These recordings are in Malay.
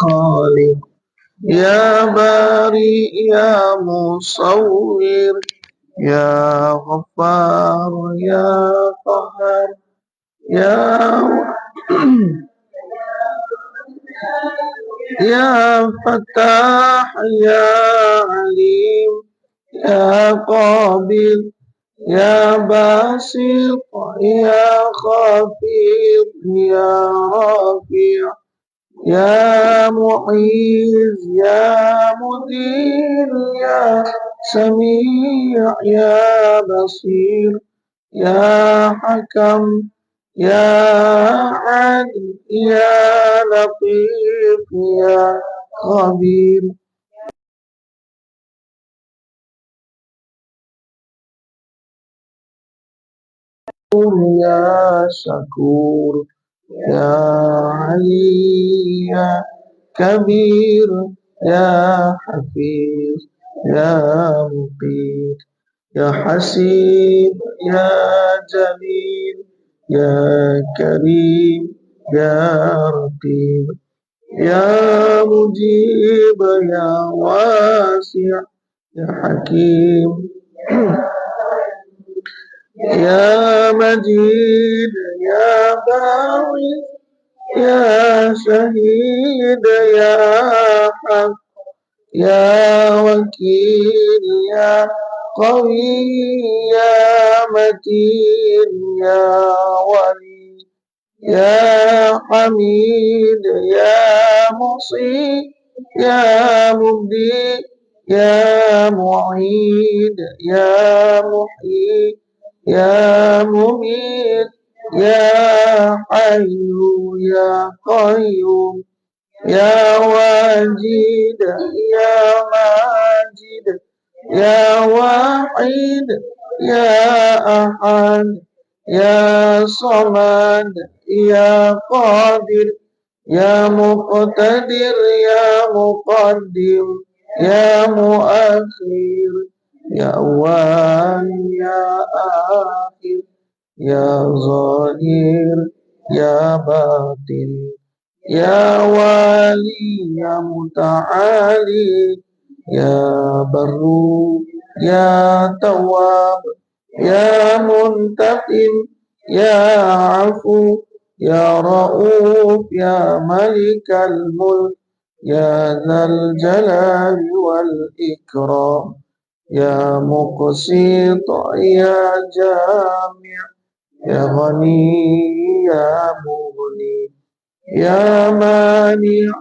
خالق يا باري يا مصور يا غفار يا قهار يا يا فتاح يا عليم يا قابل يا باسط يا خفيض يا رافع يا معيذ يا مدير يا سميع يا بصير يا حكم يا عدل يا لطيف يا خبير يا شكور يا علي يا كبير يا حفيظ يا مقيت يا حسيب يا جليل يا كريم يا رقيب يا مجيب يا واسع يا حكيم يا مجيد يا باعث يا شهيد يا حق يا وكيل يا قوي يا متين يا ولي يا حميد يا محصي يا مبدي يا معيد يا محيي يا مميت يا حي يا قيوم يا واجد يا ماجد يا واحد يا أحد يا صمد يا قادر يا مقتدر يا مقدم يا مؤخر يا أول يا آخر يا ظاهر يا باطن يا والي يا متعالي يا بر يا تواب يا منتقم يا عفو يا رؤوف يا ملك الملك يا ذا الجلال والإكرام يا مقسط يا جامع يا غني يا مغني يا مانع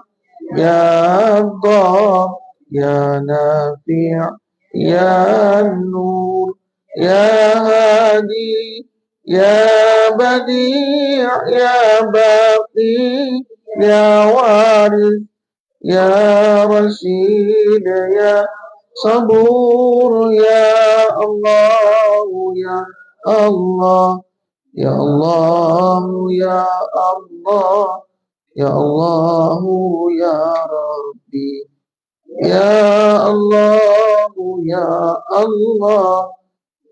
يا ضار يا نافع يا النور يا هادي يا بديع يا باقي يا وارث يا رشيد يا صبور يا الله يا الله يا الله يا الله يا الله يا ربي يا الله يا الله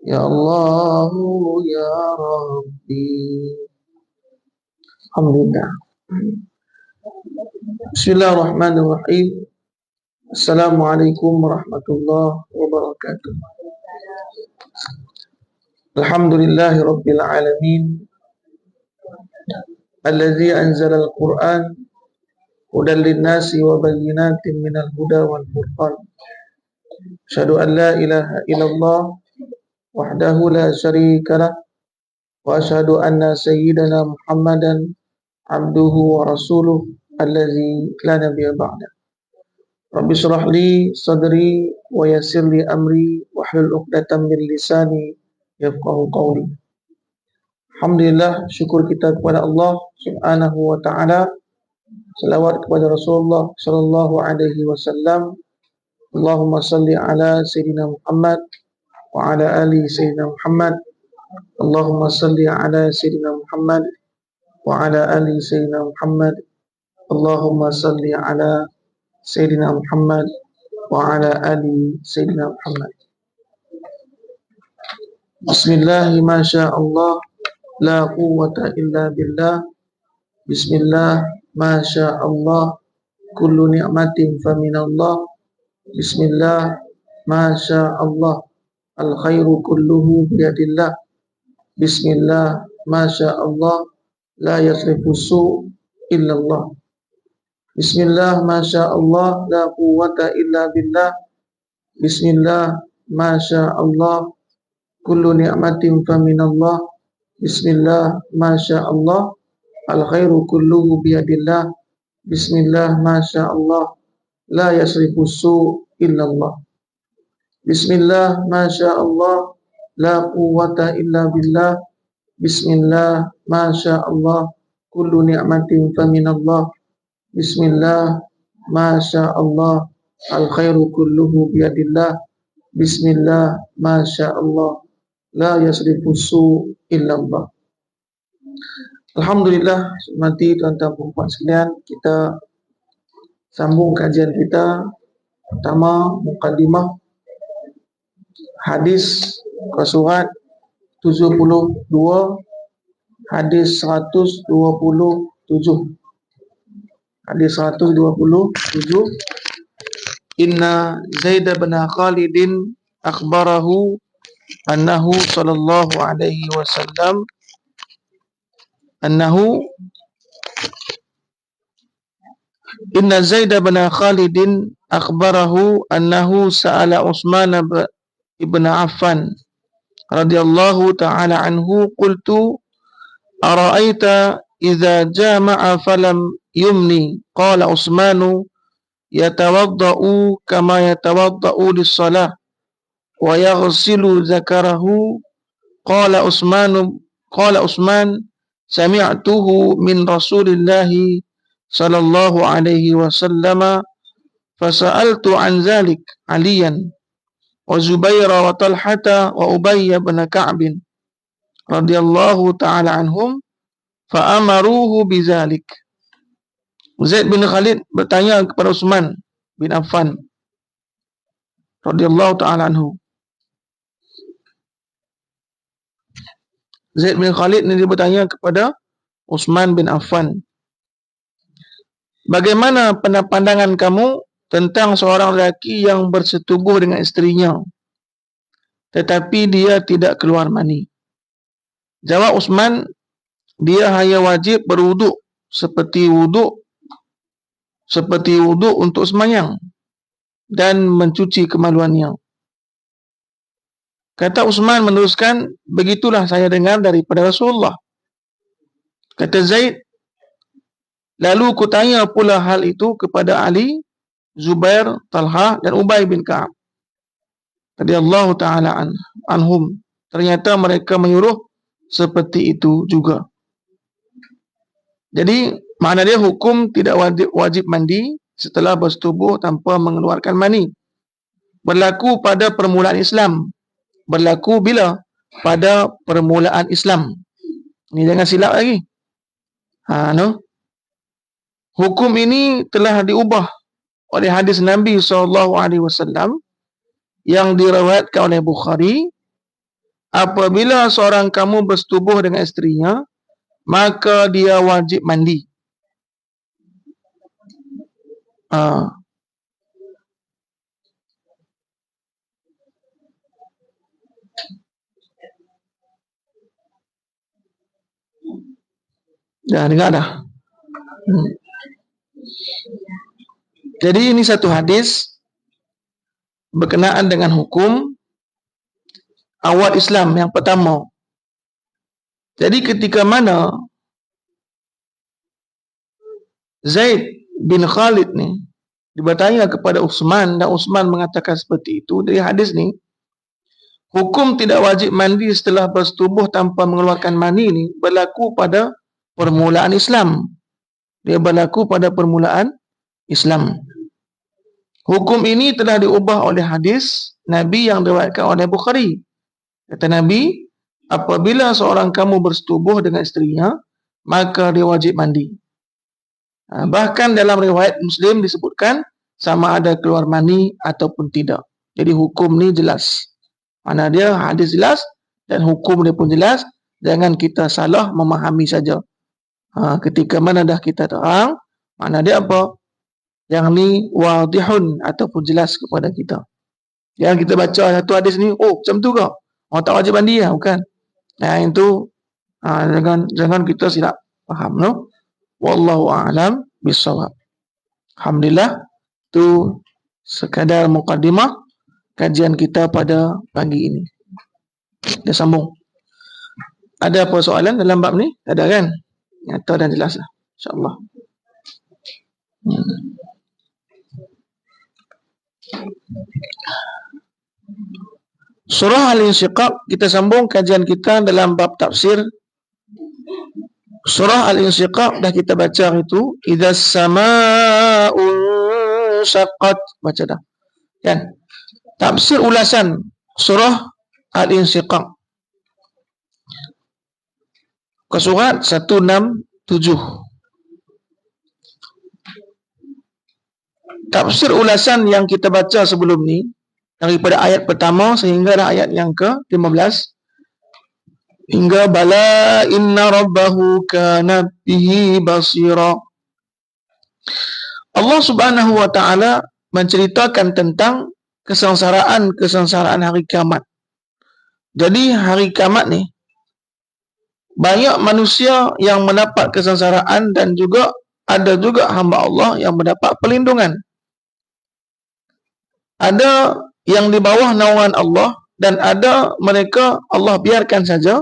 يا الله يا ربي. Alhamdulillah. Bismillahirrahmanirrahim. Assalamualaikum warahmatullahi wabarakatuh. Alhamdulillahi rabbil alamin. Alladzi anzala al-Qur'an hudan lin-nasi wa bayyinatin minal huda wal furqan. Asyhadu an la ilaha illallah wahdahu la syarika lah wa asyhadu anna sayyidana Muhammadan abduhu wa rasuluh alladzi la nabiyya ba'da. Rabbi shrah li sadri wa yassir li amri wahlul 'uqdatam min lisani yafqahu qawli. Alhamdulillah, syukur kita kepada Allah Subhanahu wa taala. Selawat kepada Rasulullah sallallahu alaihi wasallam. Allahumma salli ala sayyidina Muhammad wa ala ali sayyidina Muhammad. Allahumma salli ala sayyidina Muhammad wa ala ali sayyidina Muhammad. Allahumma salli ala sayyidina Muhammad wa ala ali sayyidina Muhammad. Bismillah, masya Allah, la quwwata illa billah. Bismillah, masya Allah, kullu ni'matin faminallah. Bismillah, masya Allah, al khairu kulluhu biyadillah. Bismillah, masya Allah, la yasrifu su' illallah. Bismillah, masya Allah, la quwwata illa billah. Bismillah, masya Allah, kullu ni'matin faminallah. Bismillah, masya Allah, al khairu kulluhu biyadillah. Bismillah, masya Allah, la yasrifu su' illallah. Bismillah, masya Allah, la quwwata illa billah. Bismillah, masya Allah, kullu ni'matin faminallah. Bismillah, masya Allah, al khairu kulluhu biyadillah. Bismillah, masya Allah, la yasrifu su' illallah. Alhamdulillah, hormati tuan-tuan dan puan sekalian, kita sambung kajian kita. Pertama, mukaddimah hadis surat 72, hadis 127. Hadis 127. Inna Zaid bin Khalidin akhbarahu annahu sallallahu alaihi wasallam Inna Zaid bin Khalidin akhbarahu annahu sa'ala Utsman ibn Affan radhiyallahu ta'ala anhu, qultu ara'aita idza jama'a falam yumni, qala Utsmanu yatawadda'u kama yatawadda'u lis-shalah wa yaghsilu zakarahu. Qala Utsman sami'tuhu min Rasulillahi sallallahu alaihi wasallam fasa'altu an zalik Aliyan wa Zubaira wa Talhata wa Ubay bin Ka'b radhiyallahu ta'ala anhum fa'amaruhu bizalik. Zaid bin Khalid bertanya kepada Utsman bin Affan radhiyallahu ta'ala anhu. Zaid bin Khalid ini bertanya kepada Utsman bin Affan, bagaimana pandangan kamu tentang seorang lelaki yang bersetubuh dengan isterinya tetapi dia tidak keluar mani? Jawab Utsman, dia hanya wajib berwuduk seperti wuduk untuk sembahyang dan mencuci kemaluannya. Kata Utsman meneruskan, begitulah saya dengar daripada Rasulullah. Kata Zaid, lalu kutanya pula hal itu kepada Ali, Zubair, Talha dan Ubay bin Ka'ab radhiyallahu ta'ala anhum. Ternyata mereka menyuruh seperti itu juga. Jadi makna dia hukum tidak wajib mandi setelah bersetubuh tanpa mengeluarkan mani. Berlaku pada permulaan Islam. Berlaku bila? Pada permulaan Islam. Ini jangan silap lagi. Hukum ini telah diubah oleh hadis Nabi SAW yang diriwayatkan oleh Bukhari. Apabila seorang kamu bersetubuh dengan isterinya, maka dia wajib mandi. Dah dengar dah. Jadi ini satu hadis berkenaan dengan hukum awal Islam yang pertama. Jadi ketika mana Zaid bin Khalid ni bertanya kepada Utsman dan Utsman mengatakan seperti itu, dari hadis ni hukum tidak wajib mandi setelah bersetubuh tanpa mengeluarkan mani ni berlaku pada permulaan Islam. Dia berlaku pada permulaan Islam. Hukum ini telah diubah oleh hadis Nabi yang diriwayatkan oleh Bukhari. Kata Nabi, apabila seorang kamu bersetubuh dengan isterinya, maka dia wajib mandi. Bahkan dalam riwayat Muslim disebutkan sama ada keluar mani ataupun tidak. Jadi hukum ni jelas. Mana dia hadis jelas dan hukum dia pun jelas. Jangan kita salah memahami saja. Ketika mana dah kita terang, mana dia apa? Yang ni wadihun ataupun jelas kepada kita. Yang kita baca satu hadis ni, oh macam tu ke? Orang tak wajib mandi lah, bukan? Yang itu jangan kita silap faham, no? Wallahu a'lam bissawab. Alhamdulillah, tu sekadar mukadimah kajian kita pada pagi ini. Kita sambung. Ada apa soalan dalam bab ni? Ada kan? Nyata dan jelas lah, insyaAllah. Surah Al-Insyiqaq, kita sambung kajian kita dalam bab tafsir. Surah Al-Insyiqaq dah kita baca itu, idza samaa'u syaqqat, baca dah. Kan? Tafsir ulasan surah Al-Insyiqaq. Ke surat 167. Tafsir ulasan yang kita baca sebelum ni, daripada ayat pertama sehingga ayat yang ke-15, hingga bala inna rabbahu kana bihi basira. Allah Subhanahu wa taala menceritakan tentang kesengsaraan hari kiamat. Jadi hari kiamat ni banyak manusia yang mendapat kesengsaraan dan juga ada juga hamba Allah yang mendapat perlindungan. Ada yang di bawah naungan Allah dan ada mereka Allah biarkan saja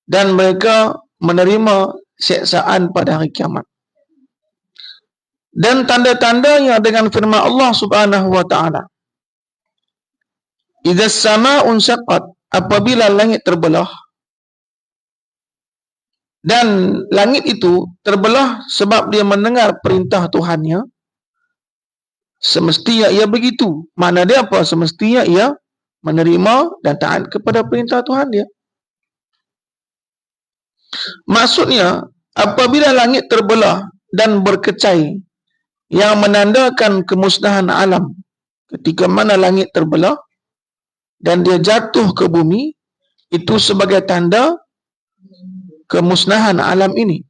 dan mereka menerima siksaan pada hari kiamat. Dan tanda-tandanya dengan firman Allah Subhanahu wa taala, idza samaa'un syaqqat, apabila langit terbelah. Dan langit itu terbelah sebab dia mendengar perintah Tuhannya. Semestinya ia begitu. Mana dia apa? Semestinya ia menerima dan taat kepada perintah Tuhan dia. Maksudnya, apabila langit terbelah dan berkecai, yang menandakan kemusnahan alam. Ketika mana langit terbelah dan dia jatuh ke bumi, itu sebagai tanda kemusnahan alam ini.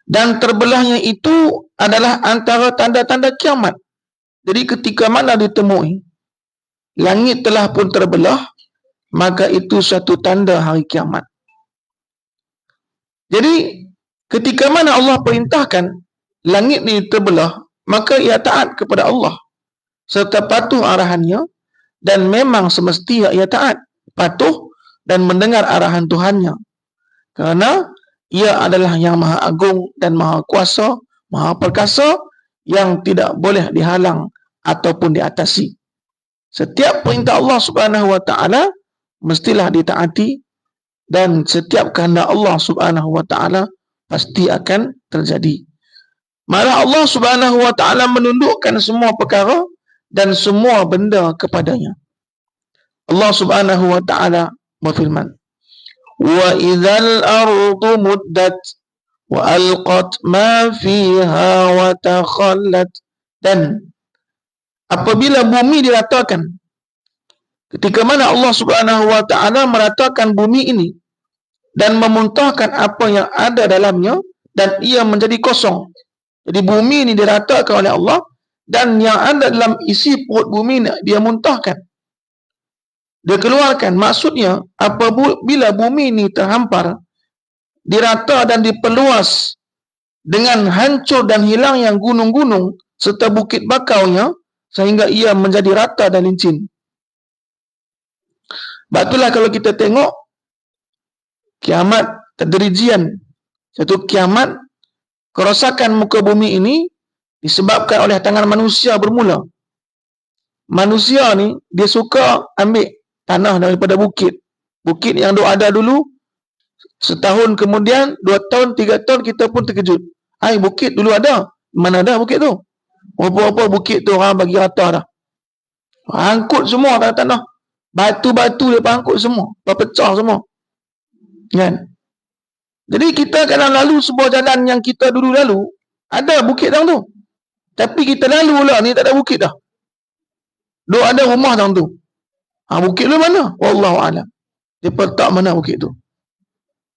Dan terbelahnya itu adalah antara tanda-tanda kiamat. Jadi ketika mana ditemui langit telah pun terbelah, maka itu satu tanda hari kiamat. Jadi ketika mana Allah perintahkan langit ini terbelah, maka ia taat kepada Allah serta patuh arahannya, dan memang semestinya ia taat, patuh dan mendengar arahan Tuhannya. Kerana ia adalah yang maha agung dan maha kuasa, maha perkasa, yang tidak boleh dihalang ataupun diatasi. Setiap perintah Allah Subhanahu wa taala mestilah ditaati, dan setiap kehendak Allah Subhanahu wa taala pasti akan terjadi. Malah Allah Subhanahu wa taala menundukkan semua perkara dan semua benda kepadanya. Allah Subhanahu wa taala berfirman, wa idzal ardu muddat wa alqat ma fiha wa takhallat. Dan apabila bumi diratakan, ketika mana Allah Subhanahu wa taala meratakan bumi ini dan memuntahkan apa yang ada dalamnya dan ia menjadi kosong. Jadi bumi ini diratakan oleh Allah dan yang ada dalam isi perut bumi ini dia muntahkan. Dia keluarkan. Maksudnya apabila bumi ini terhampar, dirata dan diperluas dengan hancur dan hilang yang gunung-gunung serta bukit bakaunya, sehingga ia menjadi rata dan licin. Itulah kalau kita tengok kiamat tadrijian, satu kiamat, kerosakan muka bumi ini disebabkan oleh tangan manusia bermula. Manusia ni dia suka ambil tanah daripada bukit. Bukit yang ada dulu, setahun kemudian, 2 tahun, 3 tahun kita pun terkejut. Bukit dulu ada. Mana ada bukit tu? Apa-apa bukit tu orang bagi rata dah. Angkut semua tanah. Batu-batu dia angkut semua. Pecah semua. Kan? Jadi kita kadang lalu sebuah jalan yang kita dulu lalu, ada bukit dalam tu. Tapi kita lalu lah ni tak ada bukit dah. Duk ada rumah dalam tu. Bukit lu mana? Wallahu a'lam. Dia tak mana bukit tu.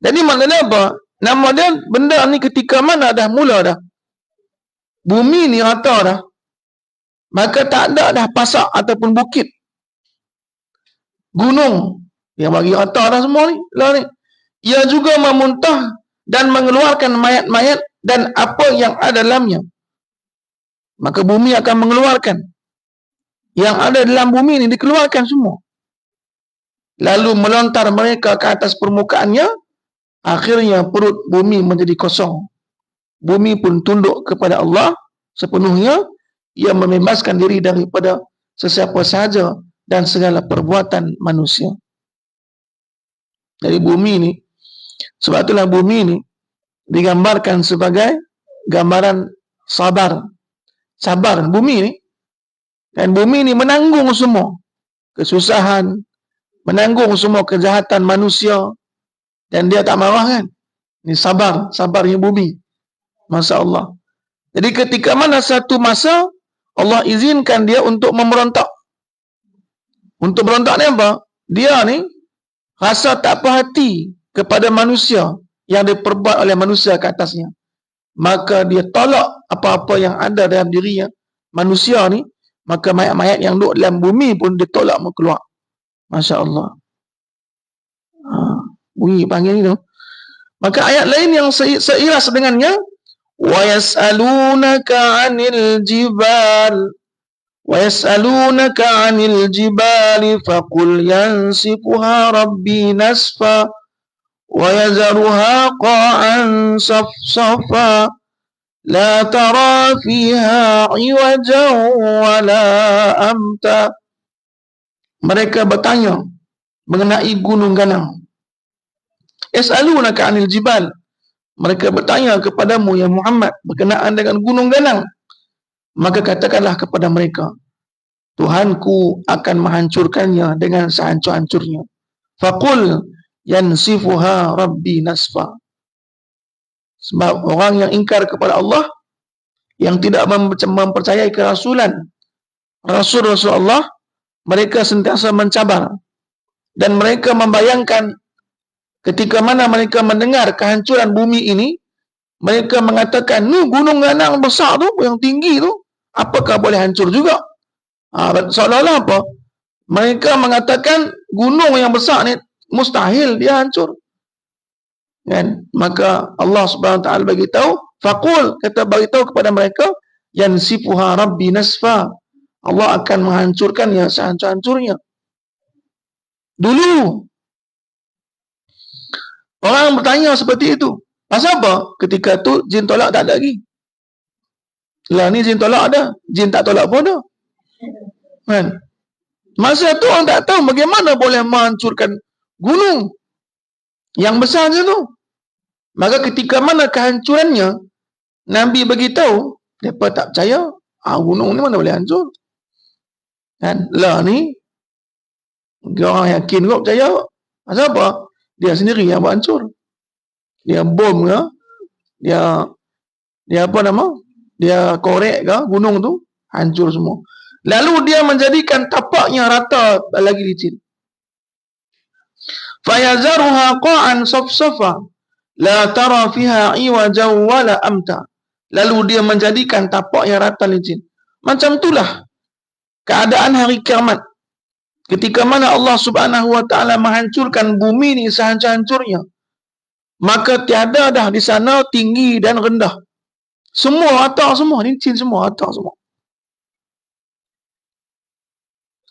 Jadi maknanya apa? Nama dia benda ni ketika mana dah mula dah. bumi ni rata dah, maka tak ada dah pasak ataupun bukit, gunung yang bagi rata dah semua ni. Lah ni, ia juga memuntah dan mengeluarkan mayat-mayat dan apa yang ada dalamnya. Maka bumi akan mengeluarkan yang ada dalam bumi ni, dikeluarkan semua. Lalu melontar mereka ke atas permukaannya. Akhirnya perut bumi menjadi kosong. Bumi pun tunduk kepada Allah sepenuhnya. Ia membebaskan diri daripada sesiapa sahaja dan segala perbuatan manusia. Dari bumi ni, sebab itulah bumi ni digambarkan sebagai gambaran sabar. Sabar bumi ni. Dan bumi ni menanggung semua kesusahan, menanggung semua kejahatan manusia, dan dia tak marah kan. Ini sabar, sabarnya bumi. Masya Allah. Jadi ketika mana satu masa Allah izinkan dia untuk memberontak. Untuk berontak ni apa? Dia ni rasa tak puas hati kepada manusia yang diperbuat oleh manusia ke atasnya. Maka dia tolak apa-apa yang ada dalam dirinya manusia ni. Maka mayat-mayat yang duduk dalam bumi pun ditolak keluar. Masya Allah. Bunyi panggil ni tu. Maka ayat lain yang seiras dengannya, wa yas'alunaka 'anil jibal wa yas'alunaka 'anil jibali faqul yansifuha rabbi nasfa wa yazruha qa'an safsafa la tara fiha 'iwajan wala amta. Mereka bertanya mengenai gunung ganang. Yas'alunaka 'anil jibal. Mereka bertanya kepadamu ya Muhammad berkenaan dengan gunung ganang. Maka katakanlah kepada mereka, Tuhanku akan menghancurkannya dengan sehancur-hancurnya. Faqul yansifuha rabbi nasfa. Sebab orang yang ingkar kepada Allah, yang tidak mempercayai kerasulan Rasul-Rasul Allah, mereka sentiasa mencabar. Dan mereka membayangkan ketika mana mereka mendengar kehancuran bumi ini, mereka mengatakan, ni gunung ganang besar tu, yang tinggi tu, apakah boleh hancur juga? Seolah-olah apa? Mereka mengatakan gunung yang besar ni mustahil dia hancur. Kan? Maka Allah Subhanahu Wa Taala bagi tahu, faqul, kata bagi tahu kepada mereka, yansifuha rabbi nasfa. Allah akan menghancurkannya sehancur-hancurnya. Dulu orang bertanya seperti itu. Pasal apa? Ketika tu jin tolak tak ada lagi. Lah ni jin tolak ada, jin tak tolak pun ada. Kan? Masa tu orang tak tahu bagaimana boleh menghancurkan gunung yang besar je tu. Maka ketika mana kehancurannya, Nabi bagi tahu, mereka tak percaya. Gunung ni mana boleh hancur? Kan? Lah ni orang yakin kok percaya. Pasal apa? Dia sendiri yang buat hancur. Dia bom ke, dia apa nama, dia korek ke gunung tu, hancur semua. Lalu dia menjadikan tapaknya rata lagi licin. Fayazaruha qa'an safsafa la tara fiha iwajan wala amta. Lalu dia menjadikan tapaknya rata licin. Macam itulah keadaan hari kiamat. Ketika mana Allah Subhanahu Wa Taala menghancurkan bumi ni sehancur-hancurnya, maka tiada dah di sana tinggi dan rendah. Semua rata semua, licin semua, rata semua.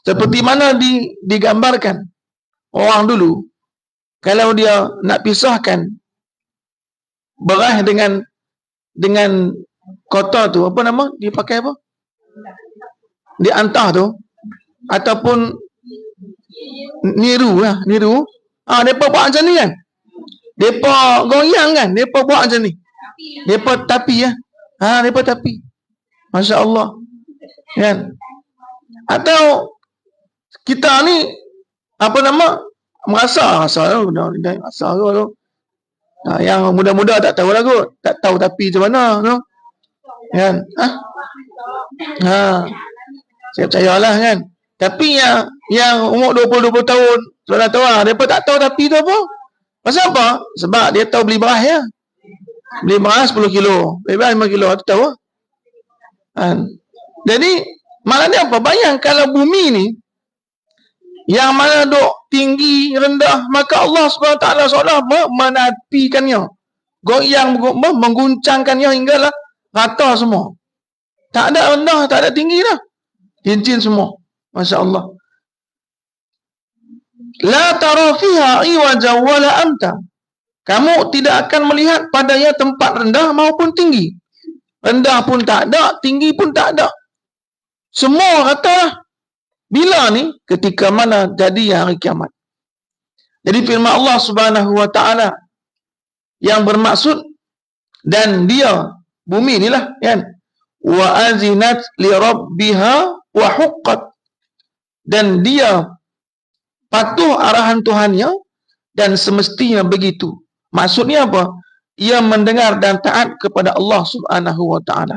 Seperti mana digambarkan orang dulu, kalau dia nak pisahkan beras dengan kota tu, apa nama? Dia pakai apa? Dia antah tu, ataupun niru lah, niru. Mereka buat macam ni kan? Mereka goyang kan? Mereka buat macam ni. Mereka tapi ya. Mereka tapi. Masya Allah. Kan? Atau kita ni, apa nama? Merasa tu. Yang muda-muda tak tahu lah kot. Tak tahu tapi macam mana. No? Kan? Saya percayalah kan. Tapi yang umur 20 tahun, sudah tahu lah, mereka tak tahu tapi tu apa. Pasal apa? Sebab dia tahu beli beras ya. Beli beras 10 kilo, beli beras 5 kilo, tu tahu lah. Kan? Jadi maknanya apa? Bayang kalau bumi ni yang mana duk tinggi rendah, maka Allah SWT seolah menapikannya, goyang mengguncangkannya hinggalah rata semua. Tak ada rendah, tak ada tinggi dah. Cincin semua. Masya Allah. La tara fiha iwaja wala amta. Kamu tidak akan melihat padanya tempat rendah maupun tinggi. Rendah pun tak ada, tinggi pun tak ada. Semua rata. Bila ni? Ketika mana jadi hari kiamat. Jadi firman Allah Subhanahu wa taala yang bermaksud, dan dia bumi inilah kan, wa azinat li rabbiha wa huqqat, dan dia patuh arahan Tuhannya dan semestinya begitu. Maksudnya apa? Ia mendengar dan taat kepada Allah Subhanahu wa taala.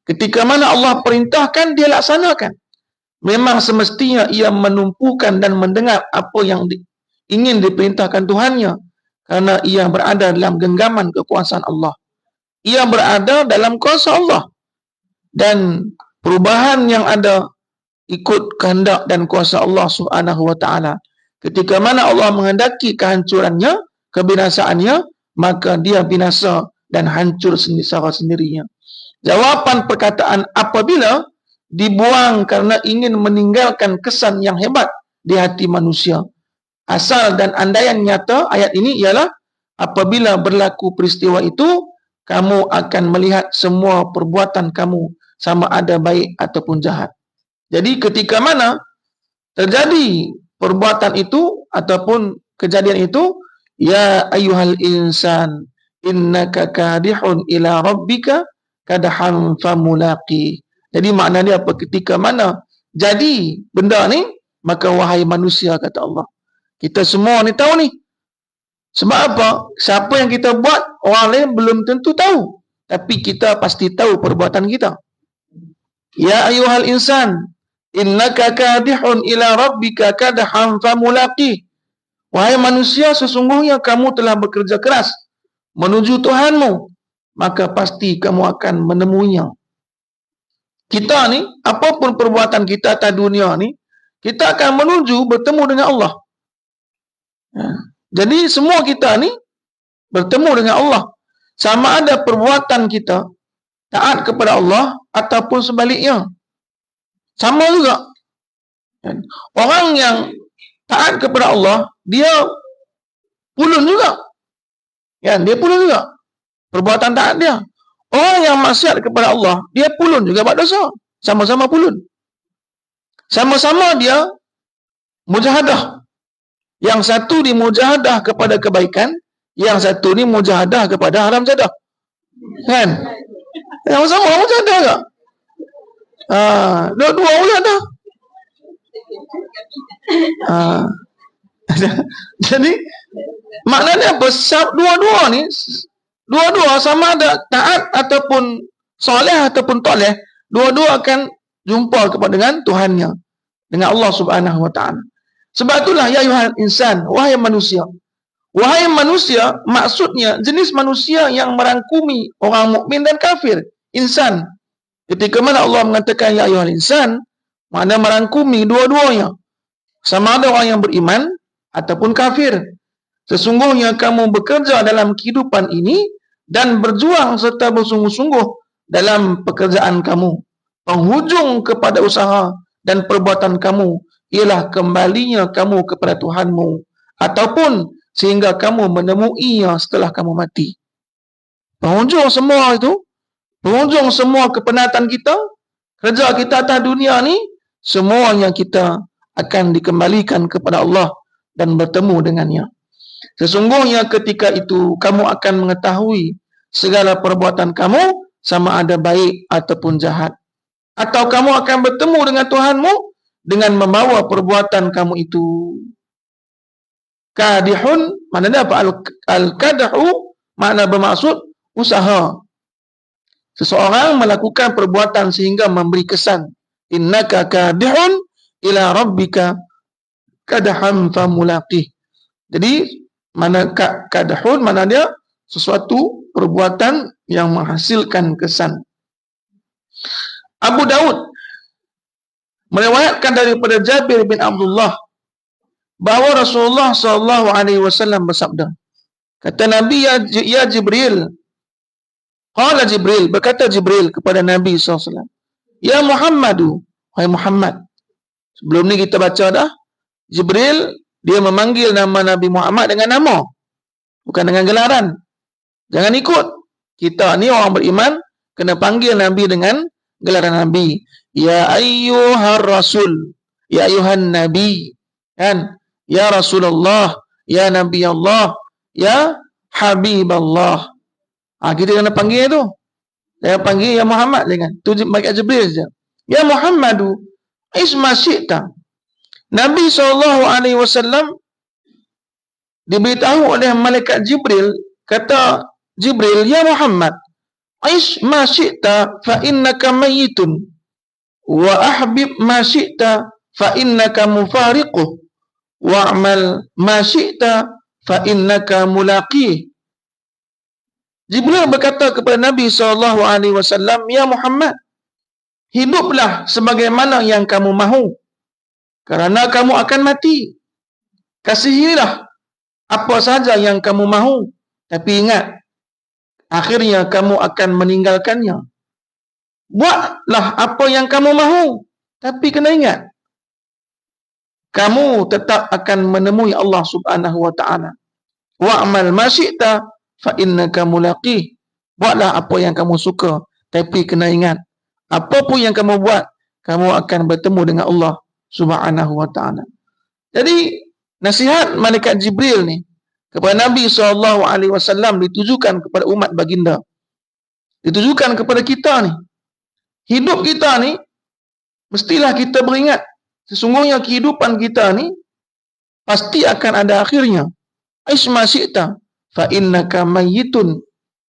Ketika mana Allah perintahkan, dia laksanakan. Memang semestinya ia menumpukan dan mendengar apa yang ingin diperintahkan Tuhannya, karena ia berada dalam genggaman kekuasaan Allah. Ia berada dalam kuasa Allah, dan perubahan yang ada ikut kehendak dan kuasa Allah Subhanahu wa taala. Ketika mana Allah menghendaki kehancurannya, kebinasaannya, maka dia binasa dan hancur secara sendirinya. Jawapan perkataan apabila dibuang karena ingin meninggalkan kesan yang hebat di hati manusia. Asal dan andaian nyata ayat ini ialah apabila berlaku peristiwa itu, kamu akan melihat semua perbuatan kamu sama ada baik ataupun jahat. Jadi ketika mana terjadi perbuatan itu ataupun kejadian itu, ya ayyuhal insan innaka kadihun ila rabbika kadhan famulaqi. Jadi makna dia apa? Ketika mana jadi benda ni, maka wahai manusia, kata Allah, kita semua ni tahu ni. Sebab apa? Siapa yang kita buat, orang lain belum tentu tahu, tapi kita pasti tahu perbuatan kita. Ya ayyuhal insan innaka kadihun ila rabbika kadhan famulaqi. Wahai manusia, sesungguhnya kamu telah bekerja keras menuju Tuhanmu, maka pasti kamu akan menemuinya. Kita ni, apapun perbuatan kita atas dunia ni, kita akan menuju bertemu dengan Allah. Jadi semua kita ni bertemu dengan Allah. Sama ada perbuatan kita taat kepada Allah ataupun sebaliknya, sama juga. Orang yang taat kepada Allah, dia pulun juga. Dia pulun juga perbuatan taat dia. Orang yang maksiat kepada Allah, dia pulun juga buat dosa. Sama-sama pulun. Sama-sama dia mujahadah. Yang satu ni mujahadah kepada kebaikan, yang satu ni mujahadah kepada haram jadah. Kan? Yang sama mujahadah tak? Dua-dua mujahadah. Jadi maknanya apa? Dua-dua ni, dua-dua sama ada taat ataupun soleh ataupun toleh, dua-dua akan jumpa kepada dengan Tuhannya, dengan Allah Subhanahu wa taala. Sebab itulah ya ayuhal insan, wahai manusia. Wahai manusia maksudnya jenis manusia yang merangkumi orang mukmin dan kafir, insan. Ketika mana Allah mengatakan ya ayuhal insan, makna merangkumi dua-duanya. Sama ada orang yang beriman ataupun kafir. Sesungguhnya kamu bekerja dalam kehidupan ini dan berjuang serta bersungguh-sungguh dalam pekerjaan kamu. Penghujung kepada usaha dan perbuatan kamu ialah kembalinya kamu kepada Tuhanmu, ataupun sehingga kamu menemuinya setelah kamu mati. Penghujung semua itu, penghujung semua kepenatan kita, kerja kita atas dunia ni, semuanya kita akan dikembalikan kepada Allah dan bertemu dengannya. Sesungguhnya ketika itu kamu akan mengetahui segala perbuatan kamu sama ada baik ataupun jahat. Atau kamu akan bertemu dengan Tuhanmu dengan membawa perbuatan kamu itu. Kadihun, maknanya apa? Al-kadahu, makna bermaksud usaha. Seseorang melakukan perbuatan sehingga memberi kesan. Innaka kadihun ila rabbika kadhan famulaqih. Jadi mana kadhun, mana dia sesuatu perbuatan yang menghasilkan kesan. Abu Daud meriwayatkan daripada Jabir bin Abdullah bahawa Rasulullah sallallahu alaihi wasallam bersabda, kata Nabi, ya Jibril, qala Jibril, berkata Jibril kepada Nabi sallallahu alaihi wasallam, ya Muhammadu, wahai Muhammad. Sebelum ni kita baca dah, Jibril dia memanggil nama Nabi Muhammad dengan nama, bukan dengan gelaran. Jangan ikut. Kita ni orang beriman kena panggil Nabi dengan gelaran Nabi. Ya ayyuhar rasul, ya ayyuhan nabi, kan? Ya Rasulullah, ya Nabi Allah, ya Habiballah. Kita kena panggil tu. Jangan panggil ya Muhammad, jangan. Tu bagi Jibril saja. Ya Muhammadu, isma syi'ta. Nabi SAW diberitahu oleh malaikat Jibril, kata Jibril, ya Muhammad, aish ma syi'ta fa innaka mayyitun wa ahbib ma syi'ta fa innaka mufariquh wa'mal ma syi'ta fa innaka mulaqih. Jibril berkata kepada Nabi SAW, ya Muhammad, hiduplah sebagaimana yang kamu mahu, kerana kamu akan mati. Kasihilah apa saja yang kamu mahu, tapi ingat, akhirnya kamu akan meninggalkannya. Buatlah apa yang kamu mahu, tapi kena ingat, kamu tetap akan menemui Allah Subhanahu wa ta'ala. Wa'mal ma syi'ta fa innaka mulaqih. Buatlah apa yang kamu suka, tapi kena ingat, apa pun yang kamu buat, kamu akan bertemu dengan Allah Subhanahu wa ta'ala. Jadi nasihat malaikat Jibril ni kepada Nabi SAW ditujukan kepada umat baginda, ditujukan kepada kita ni. Hidup kita ni mestilah kita beringat, sesungguhnya kehidupan kita ni pasti akan ada akhirnya. Isma syi'ta fa innaka mayyitun.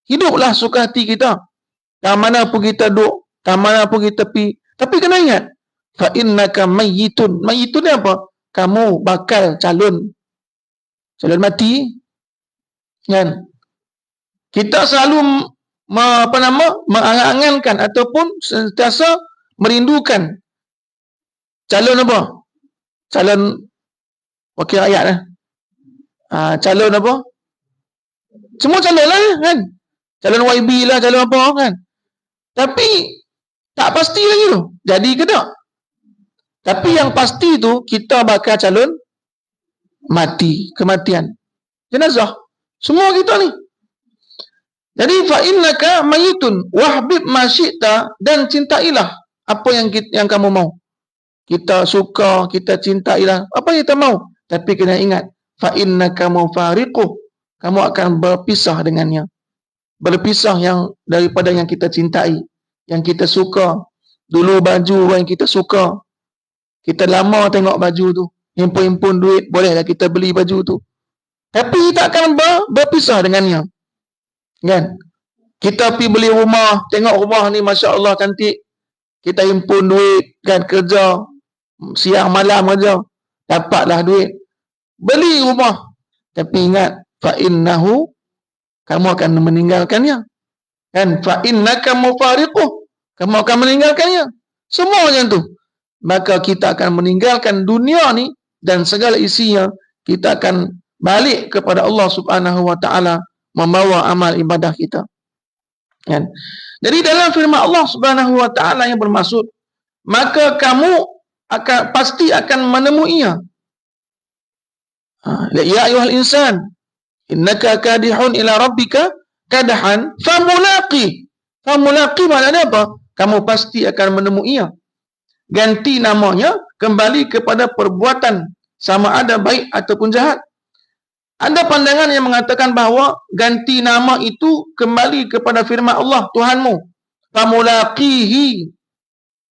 Hiduplah suka hati kita, tak mana pun kita duduk, tak mana pun kita pergi, tapi kena ingat, fa innaka mayyitun. Mayyitun ni apa? Kamu bakal calon mati, kan? Kita selalu mengangan-angankan ataupun sentiasa merindukan calon apa? Calon wakil rakyat lah. Calon apa? Semua calon lah, kan? Calon YB lah, calon apa, kan? Tapi tak pasti lagi tu, jadi ke tak? Tapi yang pasti tu, kita bakal calon mati, kematian, jenazah. Semua kita ni. Jadi fa innaka mayyitun wahbib ma syi'ta, dan cintailah apa yang kamu mau. Kita suka, kita cintailah apa yang kita mau, tapi kena ingat, fa innaka mufariquh, kamu akan berpisah dengannya. Berpisah yang daripada yang kita cintai, yang kita suka. Dulu baju yang kita suka, kita lama tengok baju tu, himpun-himpun duit, bolehlah kita beli baju tu, tapi kita akan berpisah dengannya, kan? Kita pergi beli rumah, tengok rumah ni Masya Allah cantik, kita himpun duit, kan, kerja siang malam kerja, dapatlah duit, beli rumah, tapi ingat, fa innahu, kamu akan meninggalkannya, kan? Fa innaka mufariquh, kamu akan meninggalkannya. Semua macam tu. Maka kita akan meninggalkan dunia ni dan segala isinya, kita akan balik kepada Allah Subhanahu wa ta'ala, membawa amal ibadah kita, kan? Jadi dalam firman Allah Subhanahu wa ta'ala yang bermaksud, maka kamu pasti akan menemuinya. Ya ayuhal insan, innaka kadihun ila rabbika kadahan famulaqi. Famulaqi maknanya apa? Kamu pasti akan menemuinya. Ganti namanya kembali kepada perbuatan, sama ada baik ataupun jahat. Ada pandangan yang mengatakan bahawa ganti nama itu kembali kepada firman Allah Tuhanmu. Famulaqihi.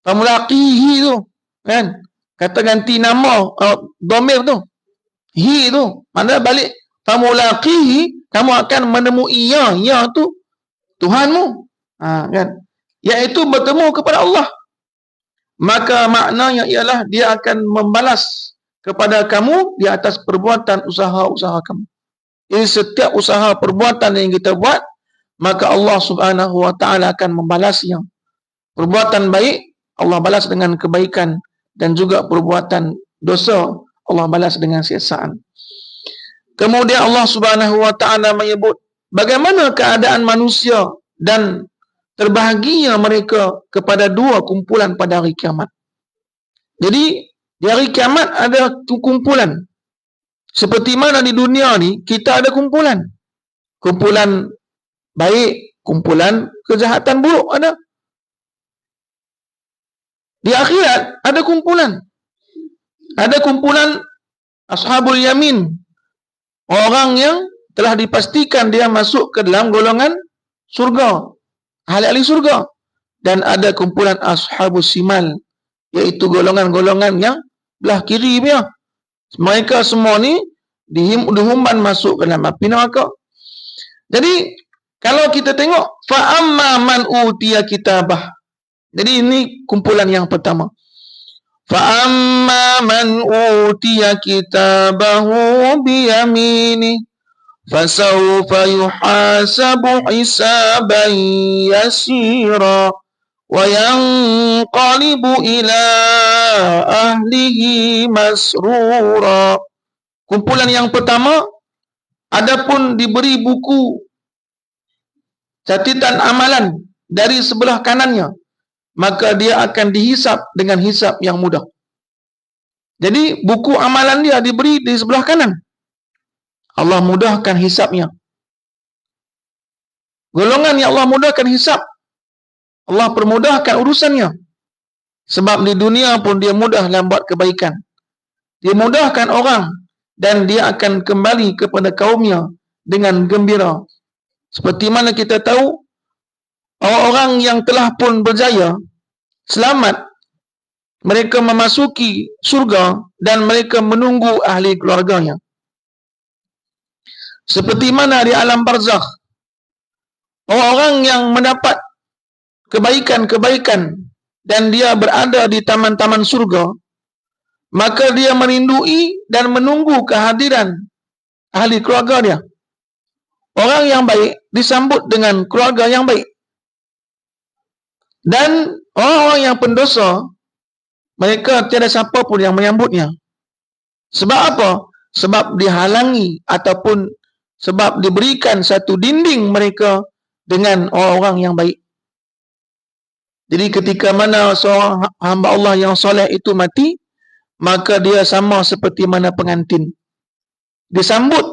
Famulaqihi tu, kan? Kata ganti nama, dhamir tu, hi tu, mana balik famulaqihi, kamu akan menemuinya, ya tu Tuhanmu, kan? Iaitu bertemu kepada Allah. Maka maknanya ialah dia akan membalas kepada kamu di atas perbuatan usaha-usaha kamu. Jadi setiap usaha perbuatan yang kita buat, maka Allah Subhanahu wa ta'ala akan membalasnya. Perbuatan baik, Allah balas dengan kebaikan, dan juga perbuatan dosa Allah balas dengan siksaan. Kemudian Allah Subhanahu wa taala menyebut bagaimana keadaan manusia dan terbahagia mereka kepada dua kumpulan pada hari kiamat. Jadi di hari kiamat ada kumpulan. Seperti mana di dunia ni kita ada kumpulan. Kumpulan baik, kumpulan kejahatan buruk ada. Di akhirat ada kumpulan. Ada kumpulan ashabul yamin. Orang yang telah dipastikan dia masuk ke dalam golongan surga. Ahli-ahli surga. Dan ada kumpulan ashabus simal, iaitu golongan-golongan yang belah kiri dia. Mereka semua ni dihumban masuk ke dalam api neraka. Jadi kalau kita tengok fa amma man utiya kitabah. Jadi ini kumpulan yang pertama. Fa amma man utiya kitabahu bi yamini fasawfa yuhasabu hisaban yasira wa yanqalibu ila ahlihi masrura. Kumpulan yang pertama, adapun diberi buku catatan amalan dari sebelah kanannya, maka dia akan dihisap dengan hisap yang mudah. Jadi buku amalan dia diberi di sebelah kanan. Allah mudahkan hisapnya. Golongan yang Allah mudahkan hisap, Allah permudahkan urusannya. Sebab di dunia pun dia mudah dalam buat kebaikan. Dia mudahkan orang dan dia akan kembali kepada kaumnya dengan gembira. Seperti mana kita tahu, orang-orang yang telah pun berjaya, selamat, mereka memasuki surga dan mereka menunggu ahli keluarganya. Seperti mana di alam barzakh, orang-orang yang mendapat kebaikan-kebaikan dan dia berada di taman-taman surga, maka dia merindui dan menunggu kehadiran ahli keluarga dia. Orang yang baik disambut dengan keluarga yang baik. Dan orang-orang yang pendosa, mereka tiada siapa pun yang menyambutnya. Sebab apa? Sebab dihalangi ataupun sebab diberikan satu dinding mereka dengan orang-orang yang baik. Jadi ketika mana seorang hamba Allah yang soleh itu mati, maka dia sama seperti mana pengantin. Disambut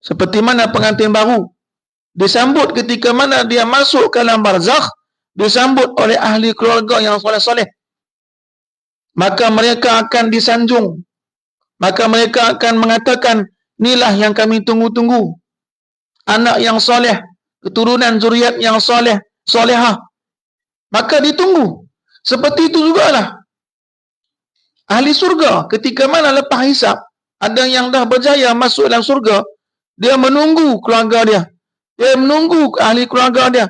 seperti mana pengantin baru. Disambut ketika mana dia masuk ke dalam barzakh, disambut oleh ahli keluarga yang soleh-soleh. Maka mereka akan disanjung. Maka mereka akan mengatakan, inilah yang kami tunggu-tunggu. Anak yang soleh, keturunan zuriat yang soleh, solehah. Maka ditunggu. Seperti itu jugalah ahli surga, ketika mana lepas hisap, ada yang dah berjaya masuk dalam surga, dia menunggu keluarga dia. Dia menunggu ahli keluarga dia.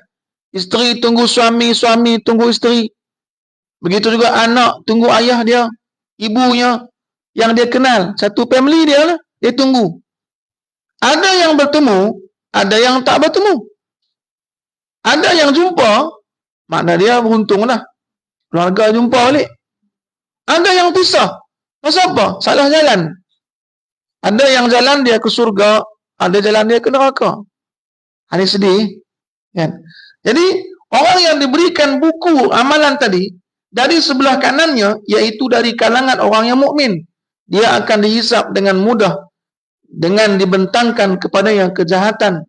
Isteri tunggu suami, suami tunggu isteri. Begitu juga anak tunggu ayah dia, ibunya yang dia kenal. Satu family dia lah, dia tunggu. Ada yang bertemu, ada yang tak bertemu. Ada yang jumpa, makna dia beruntung lah. Keluarga jumpa balik. Ada yang pisah. Pasal apa? Salah jalan. Ada yang jalan dia ke surga, ada jalan dia ke neraka. Ini sedih. Kan? Jadi, orang yang diberikan buku amalan tadi, dari sebelah kanannya, iaitu dari kalangan orang yang mukmin, dia akan dihisap dengan mudah, dengan dibentangkan kepada yang kejahatan,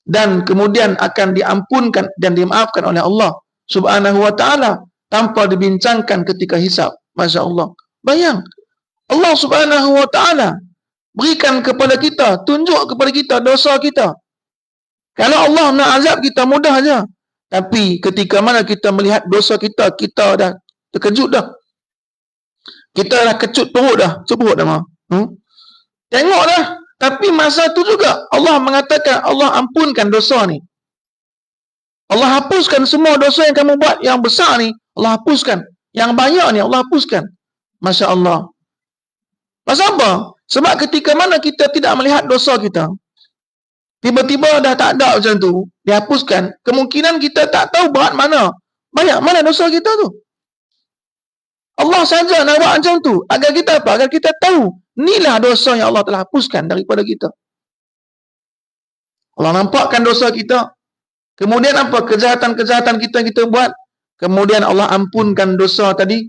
dan kemudian akan diampunkan dan dimaafkan oleh Allah Subhanahu wa ta'ala, tanpa dibincangkan ketika hisap. Masya Allah. Bayang, Allah Subhanahu wa ta'ala berikan kepada kita, tunjuk kepada kita dosa kita. Kalau Allah nak azab kita, mudah aja. Tapi ketika mana kita melihat dosa kita, kita dah terkejut dah. Kita dah kecut perut dah. Perut dah mah. Tengok dah. Tapi masa tu juga Allah mengatakan, Allah ampunkan dosa ni. Allah hapuskan semua dosa yang kamu buat, yang besar ni Allah hapuskan. Yang banyak ni Allah hapuskan. Masya Allah. Pasal apa? Sebab ketika mana kita tidak melihat dosa kita, tiba-tiba dah tak ada macam tu, dihapuskan, kemungkinan kita tak tahu berat mana, banyak mana dosa kita tu. Allah saja nak buat macam tu. Agar kita apa? Agar kita tahu. Inilah dosa yang Allah telah hapuskan daripada kita. Allah nampakkan dosa kita. Kemudian apa? Kejahatan-kejahatan kita buat. Kemudian Allah ampunkan dosa tadi.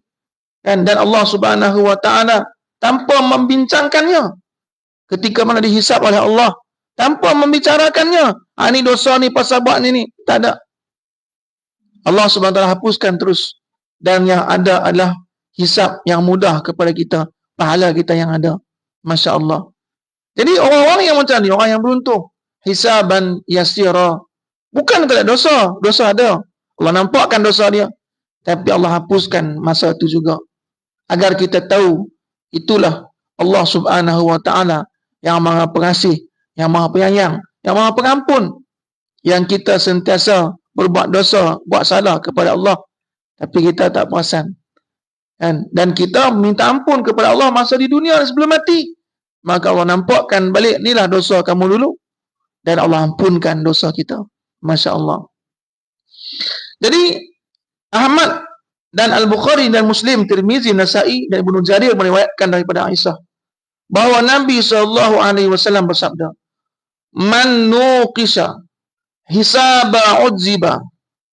Dan Allah subhanahu wa ta'ala tanpa membincangkannya. Ketika mana dihisap oleh Allah. Tanpa membicarakannya. Ini dosa ni pasal buat ni. Tak ada. Allah subhanahu wa ta'ala hapuskan terus. Dan yang ada adalah hisap yang mudah kepada kita. Pahala kita yang ada. Masya Allah. Jadi orang-orang yang macam ni, orang yang beruntung. Hisaban yasira. Bukan tak ada dosa. Dosa ada. Allah nampakkan dosa dia. Tapi Allah hapuskan masa itu juga. Agar kita tahu, itulah Allah subhanahu wa ta'ala yang maha pengasih, yang maha penyayang, yang maha pengampun. Yang kita sentiasa berbuat dosa, buat salah kepada Allah. Tapi kita tak perasan. Dan kita minta ampun kepada Allah masa di dunia sebelum mati. Maka Allah nampakkan balik, inilah dosa kamu dulu. Dan Allah ampunkan dosa kita. Masya Allah. Jadi, Ahmad dan Al-Bukhari dan Muslim, Tirmizi, Nasa'i dan Ibnu Jarir meriwayatkan daripada Aisyah bahawa Nabi SAW bersabda, Man nuqisha hisaba udziba.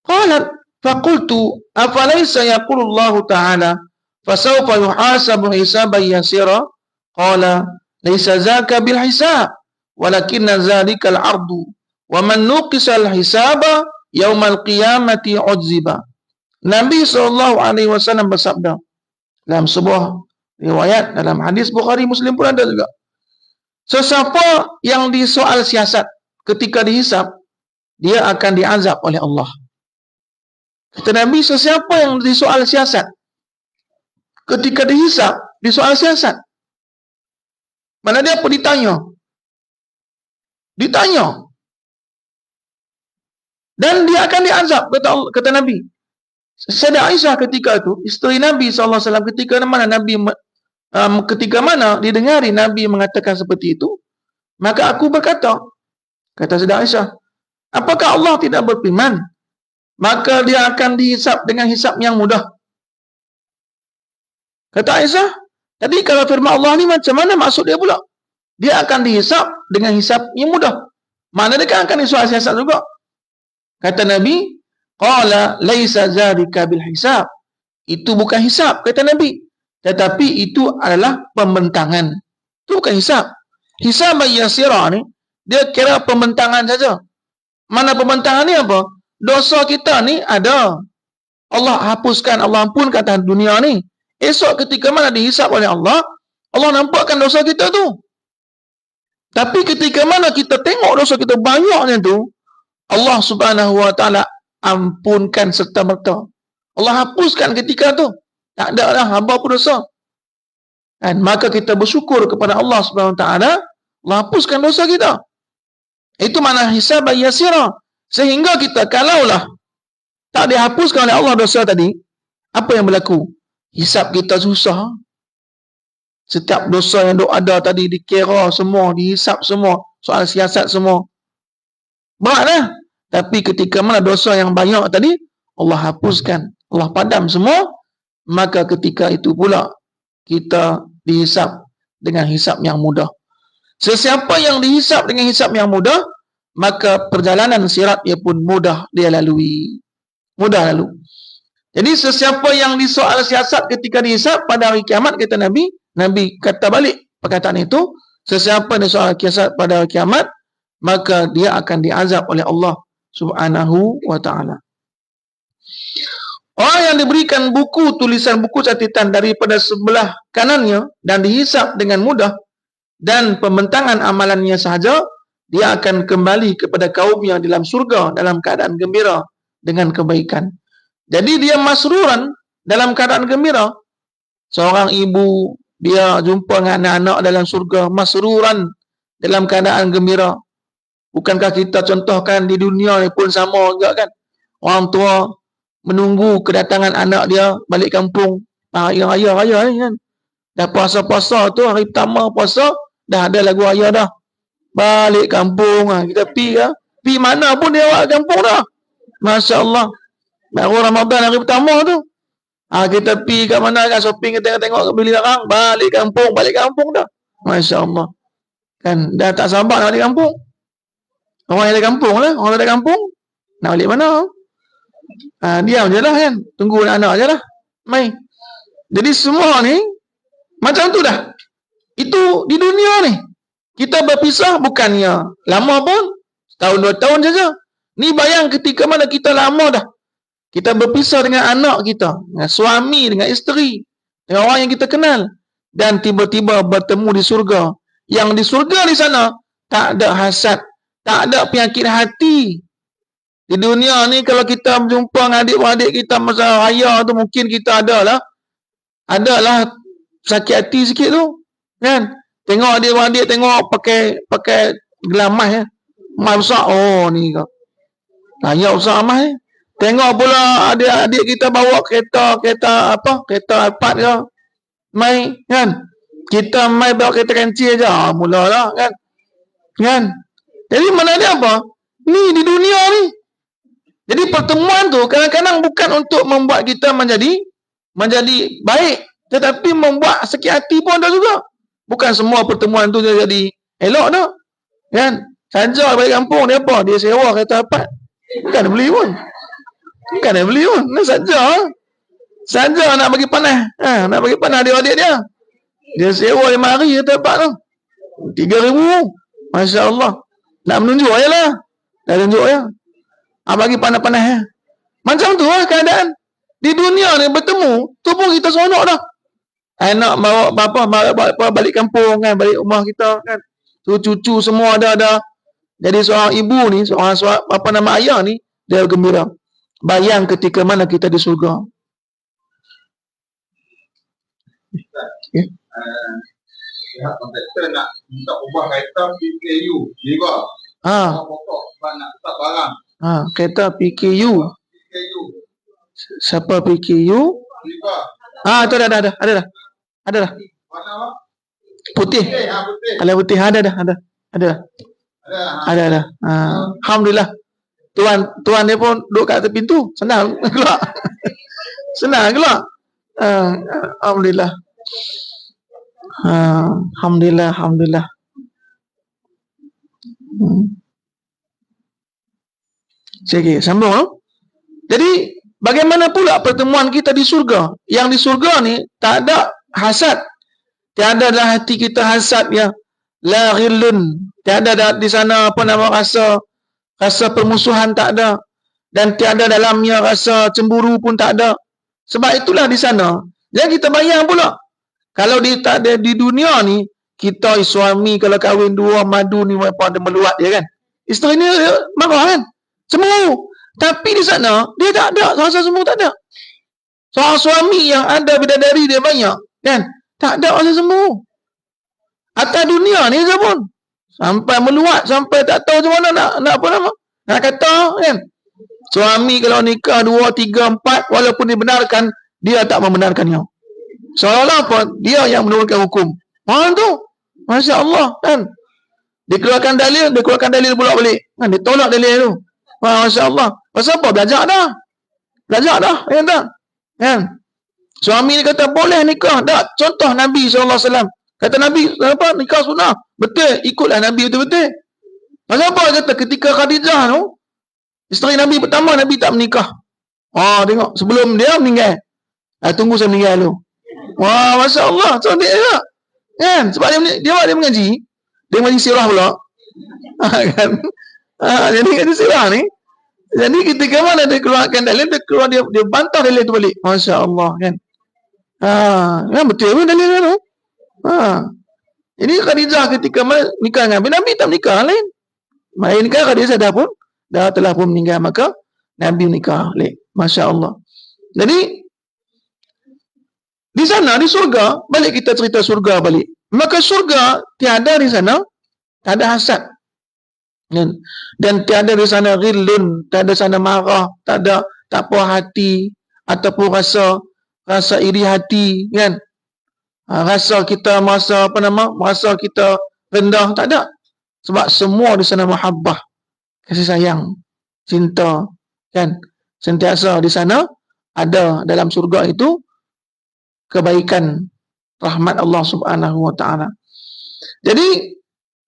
Qalat, faqultu, afalaysa yaqulullahu ta'ala, fasawfa yuhasabu hisaban yasira. Qala, laysa zaka bil hisab, walakinna zalika al-ardu, wa man nuqisha al-hisaba yaumal qiyamati udziba. Nabi SAW bersabda dalam sebuah riwayat, dalam hadis Bukhari Muslim pun ada juga. Sesiapa yang disoal siasat ketika dihisap, dia akan diazab oleh Allah. Kata Nabi, sesiapa yang disoal siasat ketika dihisap, disoal siasat, mana dia apa? Ditanya. Dan dia akan diazab, kata Nabi. Sayyidah Aisyah ketika itu, isteri Nabi SAW, ketika mana didengari Nabi mengatakan seperti itu, maka aku berkata, kata Sayyidah Aisyah, apakah Allah tidak berfirman, maka dia akan dihisap dengan hisap yang mudah? Kata Aisyah, tadi kalau firman Allah ni macam mana maksud dia pula? Dia akan dihisap dengan hisap yang mudah. Mana dia kan akan disuruh siasat juga. Kata Nabi, qala laisa zalika bil hisab. Itu bukan hisab, kata Nabi. Tetapi itu adalah pembentangan. Itu bukan hisab. Hisab yasira ni, dia kira pembentangan saja. Mana pembentangan ni apa? Dosa kita ni ada. Allah hapuskan, Allah ampunkan atas dunia ni. Esok ketika mana dihisab oleh Allah, Allah nampakkan dosa kita tu. Tapi ketika mana kita tengok dosa kita banyaknya tu, Allah subhanahu wa ta'ala ampunkan serta-merta. Allah hapuskan ketika tu. Tak ada dah hamba pun dosa. Dan maka kita bersyukur kepada Allah subhanahu wa ta'ala, Allah hapuskan dosa kita. Itu mana hisab yasira. Sehingga kita kalaulah tak dihapuskan oleh Allah dosa tadi, apa yang berlaku? Hisab kita susah. Setiap dosa yang ada tadi dikira semua, dihisap semua, soal siasat semua. Berat lah. Tapi ketika mana dosa yang banyak tadi, Allah hapuskan, Allah padam semua, maka ketika itu pula kita dihisap dengan hisap yang mudah. Sesiapa yang dihisap dengan hisap yang mudah, maka perjalanan sirat dia pun mudah dia lalui. Mudah lalu. Jadi sesiapa yang disoal siasat ketika dihisap pada hari kiamat, kata Nabi, Nabi kata balik perkataan itu, sesiapa yang disoal siasat pada hari kiamat, maka dia akan diazab oleh Allah subhanahu wa ta'ala. Orang yang diberikan buku, tulisan buku catatan daripada sebelah kanannya dan dihisap dengan mudah dan pembentangan amalannya sahaja, dia akan kembali kepada kaumnya dalam surga dalam keadaan gembira dengan kebaikan. Jadi dia masruran dalam keadaan gembira. Seorang ibu, dia jumpa dengan anak-anak dalam surga, masruran dalam keadaan gembira. Bukankah kita contohkan di dunia ni pun sama juga kan? Orang tua menunggu kedatangan anak dia balik kampung. Hari raya ni kan. Dah puasa-puasa tu, hari pertama puasa, dah ada lagu raya dah. Balik kampung, kita pi lah. Pi mana pun dia awak kampung dah. Masya Allah. Baru Ramadan hari pertama tu. Kita pergi kat mana kan, shopping, kita tengok beli barang, balik kampung dah. Masya Allah. Kan, dah tak sabar nak balik kampung. Orang yang ada kampung lah, orang ada kampung, nak balik mana? Diam je lah kan, tunggu anak-anak je lah. Mai. Jadi semua ni, macam tu dah. Itu di dunia ni. Kita berpisah bukannya lama pun, tahun 2 tahun saja. Ni bayang ketika mana kita lama dah. Kita berpisah dengan anak kita, dengan suami, dengan isteri, dengan orang yang kita kenal. Dan tiba-tiba bertemu di surga. Yang di surga di sana, tak ada hasad, tak ada penyakit hati. Di dunia ni kalau kita berjumpa dengan adik-beradik kita masa raya tu, mungkin kita adalah sakit hati sikit tu. Kan? Tengok adik-beradik, tengok pakai gelang emas ya. Emas besar. Oh ni kau. Raya besar emas. Tengok pula adik-adik kita bawa kereta Alphard ke. Mai kan. Kita mai bawa kereta kancil aja. Mulalah kan. Kan? Jadi mana dia apa? Ni di dunia ni. Jadi pertemuan tu kadang-kadang bukan untuk membuat kita menjadi baik, tetapi membuat sakit hati pun ada juga. Bukan semua pertemuan tu jadi elok dah. Kan? Saja balik kampung dia apa? Dia sewa kereta Alphard. Bukan dia beli pun. Nah saja nak bagi panah. Nak bagi panah adik-adik dia. Dia sewa 5 hari kereta Alphard tu. 3,000. Masya Allah. Nak menunjuk je lah. Dah tunjuk je. Bagi panah-panah ya. Macam tu lah keadaan. Di dunia ni bertemu, tu pun kita seronok dah. Anak bawa bapa balik kampung kan, balik rumah kita kan. Tu cucu semua ada. Jadi seorang ibu ni, seorang ayah ni, dia gembira. Bayang ketika mana kita di surga. Okay. Pihak kontraktor nak minta ubah kereta PKU juga. Pokok nak letak barang. Kereta PKU. Siapa PKU? Itu ada dah. Warna apa? Putih. Kalau putih ada dah. Ada. Alhamdulillah. Tuan dia pun duduk kat tepi pintu. Senang keluar. Alhamdulillah. Alhamdulillah. Okey, sambung. Jadi, bagaimana pula pertemuan kita di surga? Yang di surga ni, tak ada hasad. Tiada dalam hati kita hasad ya. La ghillun. Tiada di sana rasa permusuhan tak ada. Dan tiada dalamnya rasa cemburu pun tak ada. Sebab itulah di sana. Jadi kita bayang pula. Kalau tak ada di dunia ni, kita suami kalau kahwin 2 madu ni pada meluat dia kan. Isteri ni marah kan. Cemburu. Tapi di sana, dia tak ada. Rasa cemburu tak ada. Seorang suami yang ada bidadari dia banyak. Kan? Tak ada rasa cemburu. Atas dunia ni je pun. Sampai meluat. Sampai tak tahu macam mana nak apa nama. Nak kata kan. Suami kalau nikah 2, 3, 4. Walaupun dibenarkan. Dia tak membenarkannya. Seolah-olah apa? Dia yang menurunkan hukum. Orang tu. Masya Allah. Kan? Dikeluarkan dalil pula balik. Kan? Dia tolak dalil tu. Masya Allah. Pasal apa? Belajar dah. Kan tak? Kan? Suami ni kata boleh nikah. Tak. Contoh Nabi SAW. Kata Nabi, apa? Nikah sunnah. Betul. Ikutlah Nabi betul-betul. Pasal apa? Kata ketika Khadijah tu, isteri Nabi pertama, Nabi tak menikah. Tengok. Sebelum dia meninggal. Tunggu saya meninggal dulu. Masya Allah. So dia juga. Kan? Sebab dia mengaji. Dia mengaji sirah pula. Kan? Jadi kat sirah ni. Jadi ketika mana dia keluarkan dalil, dia bantah dalil tu balik. Masya Allah kan. Kan betul pun dalil tu. Ini Khadijah ketika mana nikah dengan Nabi tak menikah lain. Mai nikah Khadijah telah pun meninggal, maka Nabi nikah lain. Masya Allah. Jadi di sana di surga, balik kita cerita surga balik. Maka surga tiada di sana, tak ada hasad. Dan tiada di sana ghillun, tak ada sana marah, tak puas hati ataupun rasa iri hati kan. Rasa kita merasa kita rendah, tak ada. Sebab semua di sana mahabbah, kasih sayang, cinta kan. Sentiasa di sana ada dalam surga itu kebaikan, rahmat Allah Subhanahu wa taala. Jadi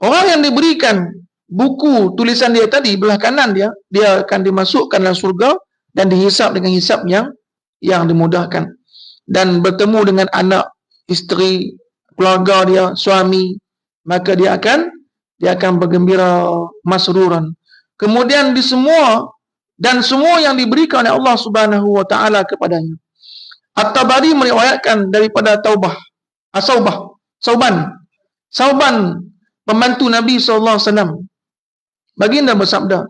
orang yang diberikan buku tulisan dia tadi belah kanan dia akan dimasukkan dalam surga dan dihisap dengan hisap yang dimudahkan, dan bertemu dengan anak, isteri, keluarga dia, suami, maka dia akan bergembira masruran. Kemudian semua yang diberikan oleh Allah Subhanahu wa taala kepadanya. At-Tabari meriwayatkan daripada Sauban, pembantu Nabi sallallahu alaihi wasallam. Baginda bersabda,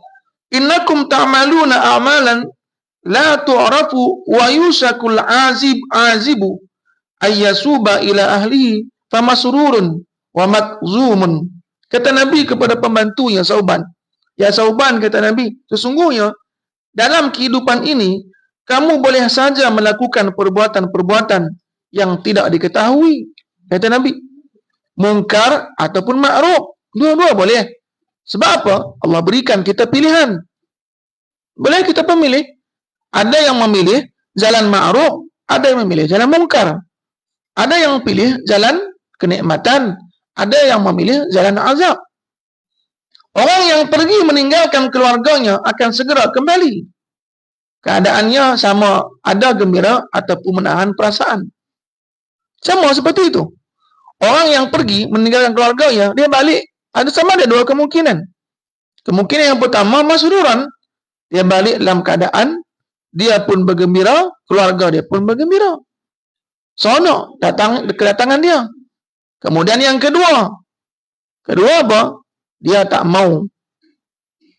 "Innakum ta'maluna a'malan la tu'rafu wa yusakul azibu ayyasuba ila ahlihi famasrurun wa makzumun." Kata Nabi kepada pembantunya Sauban, "Ya Sauban," kata Nabi, "sesungguhnya dalam kehidupan ini kamu boleh saja melakukan perbuatan-perbuatan yang tidak diketahui," kata Nabi, "mungkar ataupun ma'ruf, dua-dua boleh. Sebab apa? Allah berikan kita pilihan. Boleh kita pemilih. Ada yang memilih jalan ma'ruf, ada yang memilih jalan mungkar. Ada yang pilih jalan kenikmatan, ada yang memilih jalan azab. Orang yang pergi meninggalkan keluarganya akan segera kembali. Keadaannya sama ada gembira ataupun menahan perasaan. Sama seperti itu. Orang yang pergi meninggalkan keluarganya, dia balik. Ada dua kemungkinan. Kemungkinan yang pertama, masruran. Dia balik dalam keadaan dia pun bergembira, keluarga dia pun bergembira. Sonok kedatangan dia. Kemudian yang kedua apa? Dia tak mau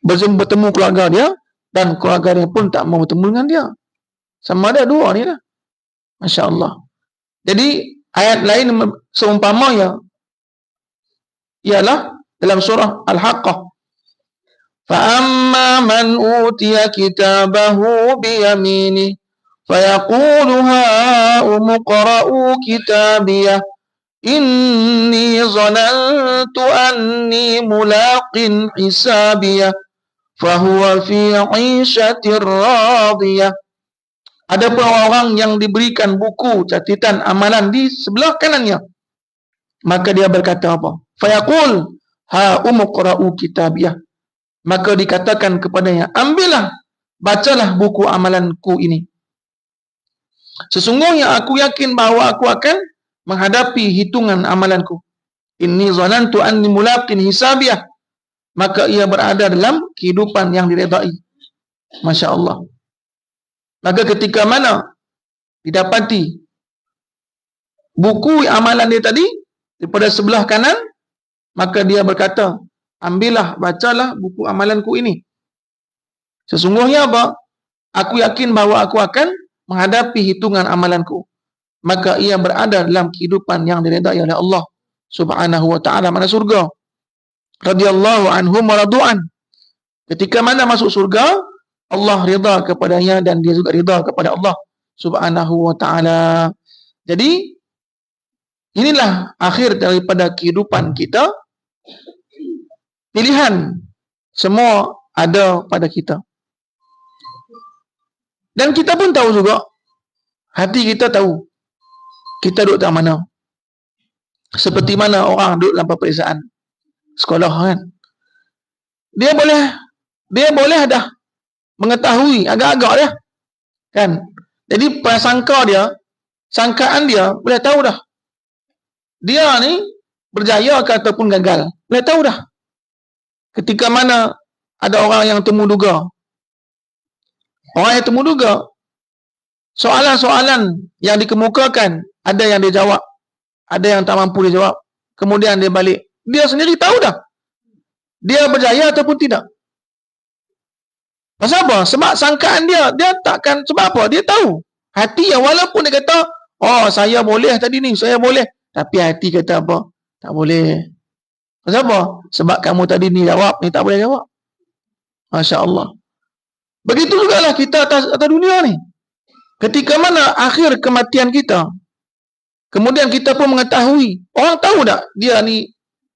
bertemu keluarga dia, dan keluarga dia pun tak mau bertemu dengan dia. Sama ada dua ni lah. Masya Allah. Jadi ayat lain seumpamanya ialah dalam surah Al-Haqqah. فَأَمَّا مَنْ أُوتِيَ كِتَابَهُ بِيَمِينِهِ فَيَقُولُ هَاؤُمُ اقْرَءُوا كِتَابِيَهْ إِنِّي ظَنَنْتُ أَنِّي مُلَاقٍ حِسَابِيَهْ فَهُوَ فِي عِيشَةٍ رَاضِيَةٍ. Adapun orang yang diberikan buku catatan amalan di sebelah kanannya, maka dia berkata apa? Fayaqul ha'umu qra'u kitabiyah. Maka dikatakan kepadanya, ambillah, bacalah buku amalanku ini. Sesungguhnya aku yakin bahawa aku akan menghadapi hitungan amalanku. Inni zanantu anni mulaqin hisabiyah. Maka ia berada dalam kehidupan yang diredai. Masya Allah. Maka ketika mana didapati buku amalan dia tadi daripada sebelah kanan, maka dia berkata, ambillah, bacalah buku amalanku ini. Sesungguhnya apa? Aku yakin bahawa aku akan menghadapi hitungan amalanku. Maka ia berada dalam kehidupan yang diredai oleh Allah Subhanahu wa ta'ala, mana surga. Radiyallahu anhum wa radu'an. Ketika mana masuk surga, Allah rida kepadanya dan dia juga rida kepada Allah Subhanahu wa ta'ala. Jadi inilah akhir daripada kehidupan kita. Pilihan semua ada pada kita. Dan kita pun tahu juga, hati kita tahu kita duduk dalam mana. Seperti mana orang duduk dalam peperiksaan sekolah kan. Dia boleh dah mengetahui agak-agak dia kan. Jadi sangkaan dia boleh tahu dah. Dia ni berjaya ke ataupun gagal. Boleh tahu dah. Ketika mana ada orang yang temu duga. Orang yang temu duga, soalan-soalan yang dikemukakan, ada yang dia jawab, ada yang tak mampu dia jawab. Kemudian dia balik. Dia sendiri tahu dah. Dia berjaya ataupun tidak. Pasal apa? Sebab sangkaan dia takkan, sebab apa? Dia tahu. Hati yang walaupun dia kata, oh saya boleh tadi ni, saya boleh. Tapi hati kata apa? Tak boleh. Pasal apa? Sebab kamu tadi ni jawab, ni tak boleh jawab. Masya Allah. Begitu jugalah kita atas dunia ni. Ketika mana akhir kematian kita, kemudian kita pun mengetahui, orang tahu tak dia ni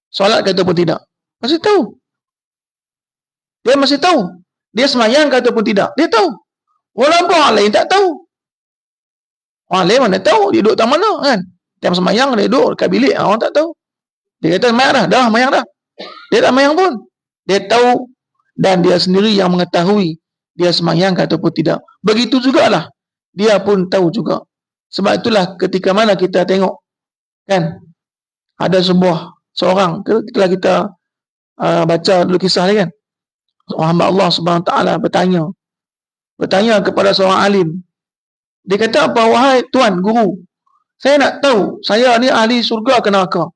solat ke ataupun tidak? Masih tahu. Dia masih tahu. Dia semayang ke ataupun tidak? Dia tahu. Walaupun orang lain tak tahu. Orang lain mana tahu dia duduk tak mana kan. Tiap semayang dia duduk dekat bilik, orang tak tahu. Dia kata mayang dah mayang dah. Dia tak mayang pun. Dia tahu dan dia sendiri yang mengetahui dia semayang ataupun tidak. Begitu jugalah dia pun tahu juga. Sebab itulah ketika mana kita tengok kan ada seorang ketika kita baca dulu kisah ni kan, hamba Allah Subhanahu Wa Taala bertanya kepada seorang alim. Dia kata apa, wahai tuan guru, saya nak tahu saya ni ahli surga ke neraka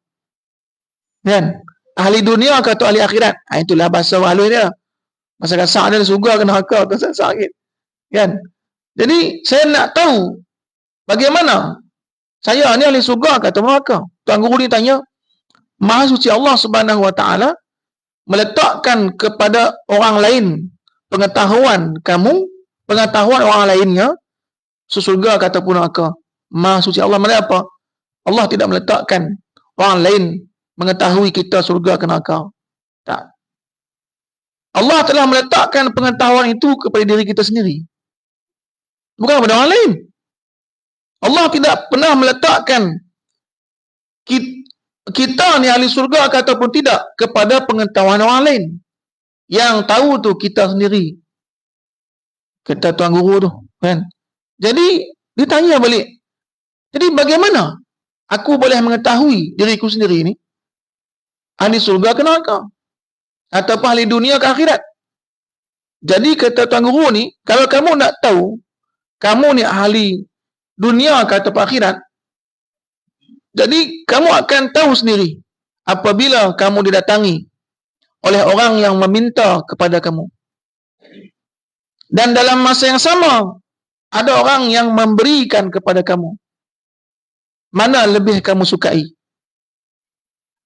kan, ahli dunia ke atau ahli akhirat. Itulah bahasa halus dia, bahasa kasar dia, surga ke neraka ke sakit kan. Jadi saya nak tahu bagaimana saya ni ahli surga ke atau neraka. Tuan guru ni tanya, Maha suci Allah Subhanahu Wa Taala meletakkan kepada orang lain pengetahuan orang lainnya surga ataupun neraka. Maha suci Allah, mana apa? Allah tidak meletakkan orang lain mengetahui kita surga ke neraka. Tak. Allah telah meletakkan pengetahuan itu kepada diri kita sendiri, bukan kepada orang lain. Allah tidak pernah meletakkan kita ni ahli surga ataupun tidak kepada pengetahuan orang lain. Yang tahu tu kita sendiri, kata tuan guru tu kan. Jadi ditanya balik, jadi bagaimana aku boleh mengetahui diriku sendiri ni ahli surga ke neraka ataupun ahli dunia ke akhirat? Jadi kata tuan guru ni, kalau kamu nak tahu kamu ni ahli dunia ke ataupun akhirat, jadi kamu akan tahu sendiri apabila kamu didatangi oleh orang yang meminta kepada kamu, dan dalam masa yang sama ada orang yang memberikan kepada kamu. Mana lebih kamu sukai?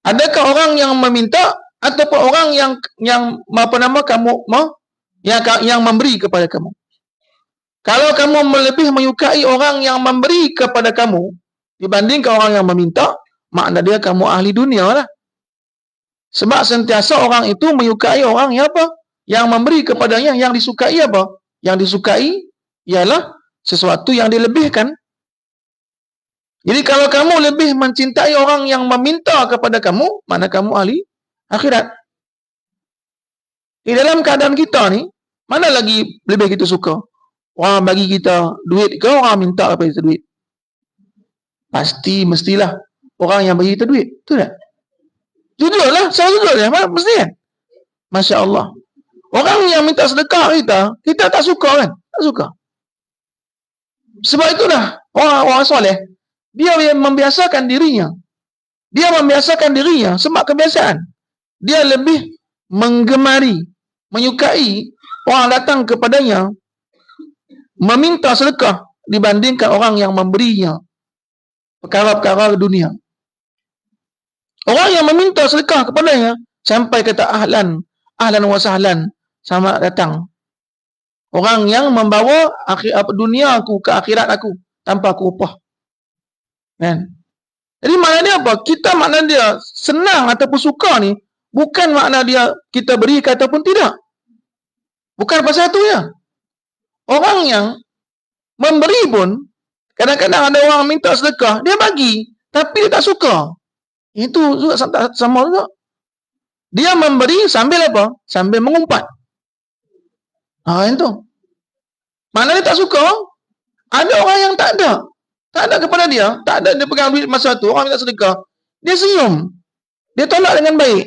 Adakah orang yang meminta ataupun orang yang memberi kepada kamu? Kalau kamu lebih menyukai orang yang memberi kepada kamu dibandingkan orang yang meminta, makna dia kamu ahli dunia lah. Sebab sentiasa orang itu menyukai orang yang apa? Yang memberi kepadanya. Yang disukai apa? Yang disukai ialah sesuatu yang dilebihkan. Jadi kalau kamu lebih mencintai orang yang meminta kepada kamu, mana kamu ahli akhirat. Di dalam keadaan kita ni, mana lagi lebih kita suka? Orang bagi kita duit ke orang minta kepada kita duit? Mestilah orang yang bagi kita duit. Betul tak? Jujur lah, saya jujur lah, mesti kan? Masya Allah. Orang yang minta sedekah kita tak suka kan? Tak suka. Sebab itulah orang soleh, dia membiasakan dirinya. Dia membiasakan dirinya sebab kebiasaan. Dia lebih menggemari, menyukai orang datang kepadanya meminta sedekah dibandingkan orang yang memberinya perkara-perkara dunia. Orang yang meminta sedekah kepadanya sampai kata ahlan wa sahlan, selamat datang. Orang yang membawa dunia aku ke akhirat aku tanpa aku upah. Kan? Jadi makna dia apa? Kita makna dia senang ataupun suka ni bukan makna dia kita beri ataupun tidak. Bukan pasal itu ya. Orang yang memberi pun kadang-kadang ada orang minta sedekah, dia bagi tapi dia tak suka. Itu juga sama juga. Dia memberi sambil apa? Sambil mengumpat. Itu. Mana dia tak suka? Ada orang yang tak ada. Tak ada kepada dia. Tak ada dia pegang duit masa tu. Orang minta sedekah. Dia senyum. Dia tolak dengan baik.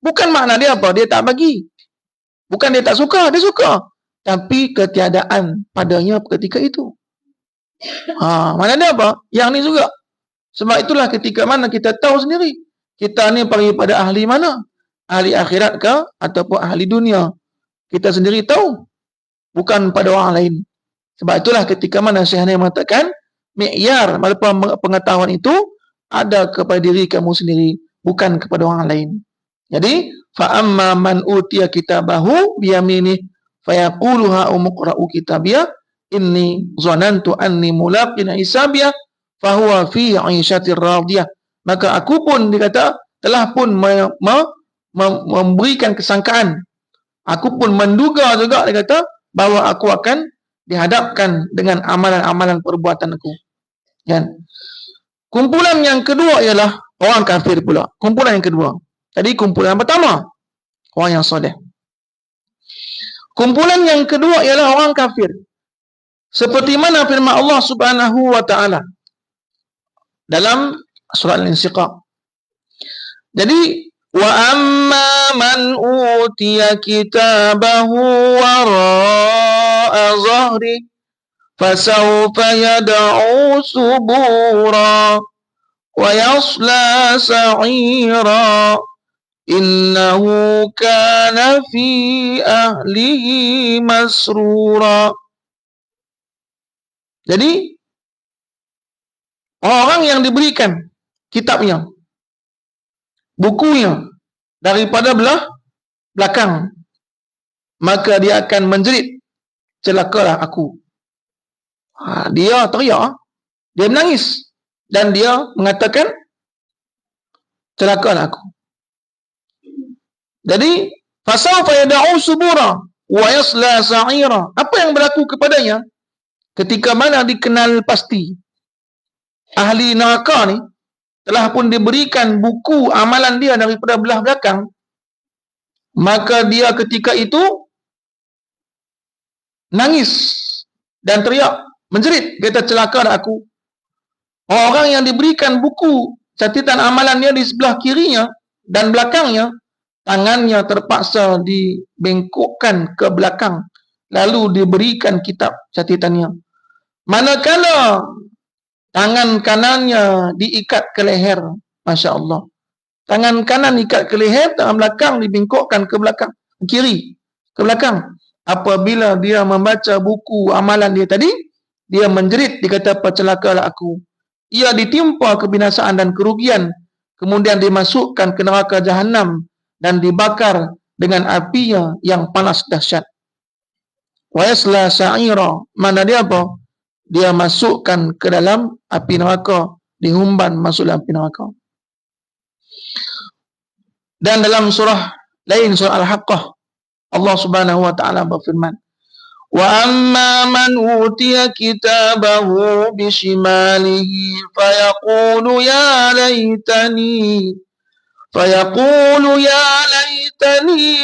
Bukan makna dia apa? Dia tak bagi. Bukan dia tak suka. Dia suka. Tapi ketiadaan padanya ketika itu. Mana dia apa? Yang ni juga. Sebab itulah ketika mana kita tahu sendiri. Kita ni pergi pada ahli mana? Ahli akhirat ke? Ataupun ahli dunia? Kita sendiri tahu. Bukan pada orang lain. Sebab itulah ketika mana Syekh ni mengatakan mi'yar pengetahuan itu ada kepada diri kamu sendiri, bukan kepada orang lain. Jadi fa amma man utiya kitabahu biyaminih fayaqulu ha umqra'u kitabiyah inni zanantu anni mulaqin hisabiyah fahuwa fi 'ishatir radiyah. Maka aku pun dikata telah pun memberikan kesangkaan, aku pun menduga juga dikata bahawa aku akan dihadapkan dengan amalan-amalan perbuatan aku. Kan? Kumpulan yang kedua ialah orang kafir pula. Kumpulan yang kedua. Tadi kumpulan yang pertama, orang yang soleh. Kumpulan yang kedua ialah orang kafir. Seperti mana firman Allah Subhanahu wa taala dalam surah Al-Insyiqaq. Jadi, wa amma man utiya kitabahu wara'a zahri fasawfa yad'u subura wa yasla sa'ira innahu kana fi ahlihi masrura. Jadi, orang yang diberikan kitabnya, bukunya daripada belakang, maka dia akan menjerit, celakalah aku. Dia teriak, dia menangis, dan dia mengatakan, celakalah aku. Jadi, fasawfa yad'u subura wa yasla sa'ira. Apa yang berlaku kepadanya ketika mana dikenal pasti ahli neraka ni telah pun diberikan buku amalan dia daripada belah belakang, maka dia ketika itu nangis dan teriak, menjerit, kata celakalah aku. Orang yang diberikan buku catatan amalan dia di sebelah kirinya dan belakangnya, tangannya terpaksa dibengkokkan ke belakang, lalu diberikan kitab catatannya. Manakala tangan kanannya diikat ke leher, Masya Allah. Tangan kanan ikat ke leher, tangan belakang dibengkokkan ke belakang, kiri, ke belakang. Apabila dia membaca buku amalan dia tadi, dia menjerit, dikata, celakalah aku. Ia ditimpa kebinasaan dan kerugian, kemudian dimasukkan ke neraka Jahannam dan dibakar dengan apinya yang panas dahsyat. Wa yasla sa'ira, mana dia apa? Dia masukkan ke dalam api neraka, dihumban masuk dalam api neraka. Dan dalam surah lain, surah Al-Haqqah, Allah Subhanahu wa taala berfirman, wa amma man utiya kitabahu bishimalihi fayaqulu ya laitani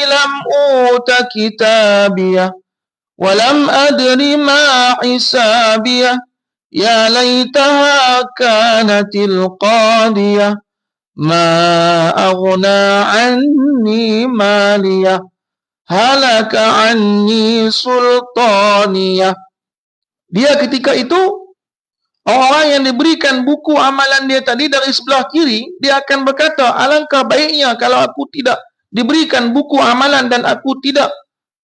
lam uta kitabiyah wa lam adri ma hisabiyah ya laitaha kanatil qadiyah ma aghna anni maliyah halaka anni sultaniyah. Dia ketika itu, orang yang diberikan buku amalan dia tadi dari sebelah kiri, dia akan berkata, alangkah baiknya kalau aku tidak diberikan buku amalan dan aku tidak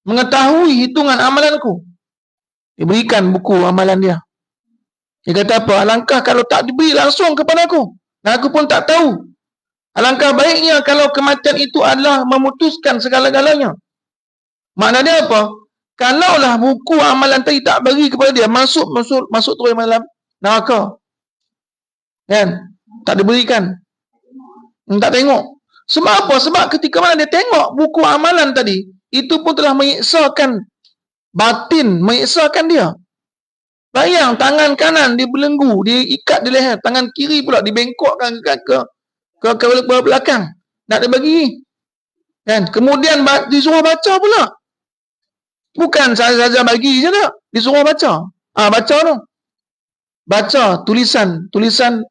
mengetahui hitungan amalanku. Diberikan buku amalan dia. Dia kata apa? Alangkah kalau tak diberi langsung kepada aku, dan aku pun tak tahu. Alangkah baiknya kalau kematian itu adalah memutuskan segala-galanya. Makna dia apa? Kalaulah buku amalan tadi tak bagi kepada dia, masuk terus dalam neraka. Kan? Tak diberikan. Tak tengok. Sebab apa? Sebab ketika mana dia tengok buku amalan tadi, itu pun telah menyiksakan batin, menyiksakan dia. Bayang, tangan kanan dibelenggu, diikat di leher, tangan kiri pula dibengkokkan ke belakang. Tak ada bagi. Kan? Kemudian disuruh baca pula. Bukan saja bagi je tak, disuruh baca. Baca tu. Baca tulisan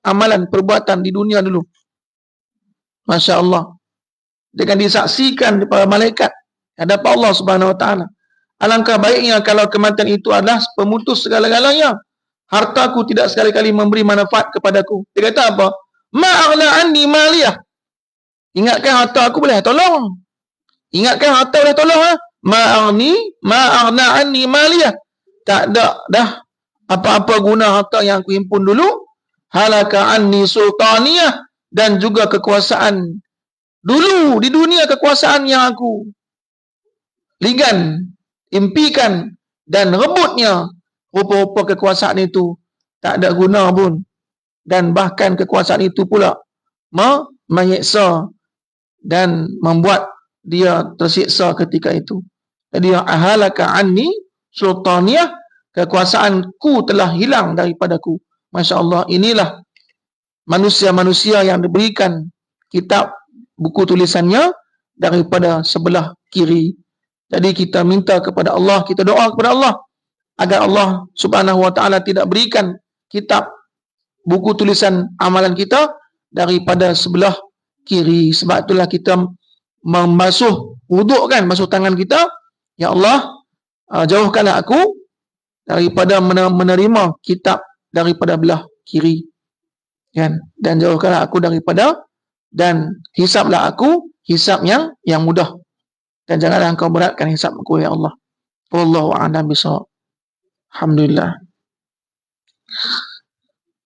amalan perbuatan di dunia dulu. Masya Allah. Dia akan disaksikan kepada malaikat hadapan Allah Subhanahu wa taala. Alangkah baiknya kalau kematian itu adalah pemutus segala-galanya. Hartaku tidak sekali-kali memberi manfaat kepadaku. Dia kata apa? Ma'aghna anni maliyah. Ingatkan harta aku boleh tolong. Ingatkan harta boleh tolong. Ma'aghna anni maliyah. Tak ada dah apa-apa guna harta yang aku himpun dulu. Halaka anni sultaniyah. Dan juga kekuasaan. Dulu di dunia kekuasaan yang aku ligan, impikan dan rebutnya, rupa-rupa kekuasaan itu tak ada guna pun. Dan bahkan kekuasaan itu pula menyiksa dan membuat dia tersiksa ketika itu. Jadi halaka anni sultaniyah, kekuasaanku telah hilang daripadaku. Masya Allah, inilah manusia-manusia yang diberikan kitab buku tulisannya daripada sebelah kiri. Jadi kita minta kepada Allah, kita doa kepada Allah agar Allah Subhanahu wa taala tidak berikan kitab buku tulisan amalan kita daripada sebelah kiri. Sebab itulah kita membasuh wuduk kan, basuh tangan kita, ya Allah, jauhkanlah aku daripada menerima kitab daripada belah kiri, kan, dan jauhkanlah aku daripada, dan hisablah aku hisab yang mudah, dan janganlah engkau beratkan hisab aku, ya Allah. Wallahu a'lam bishawab. Alhamdulillah.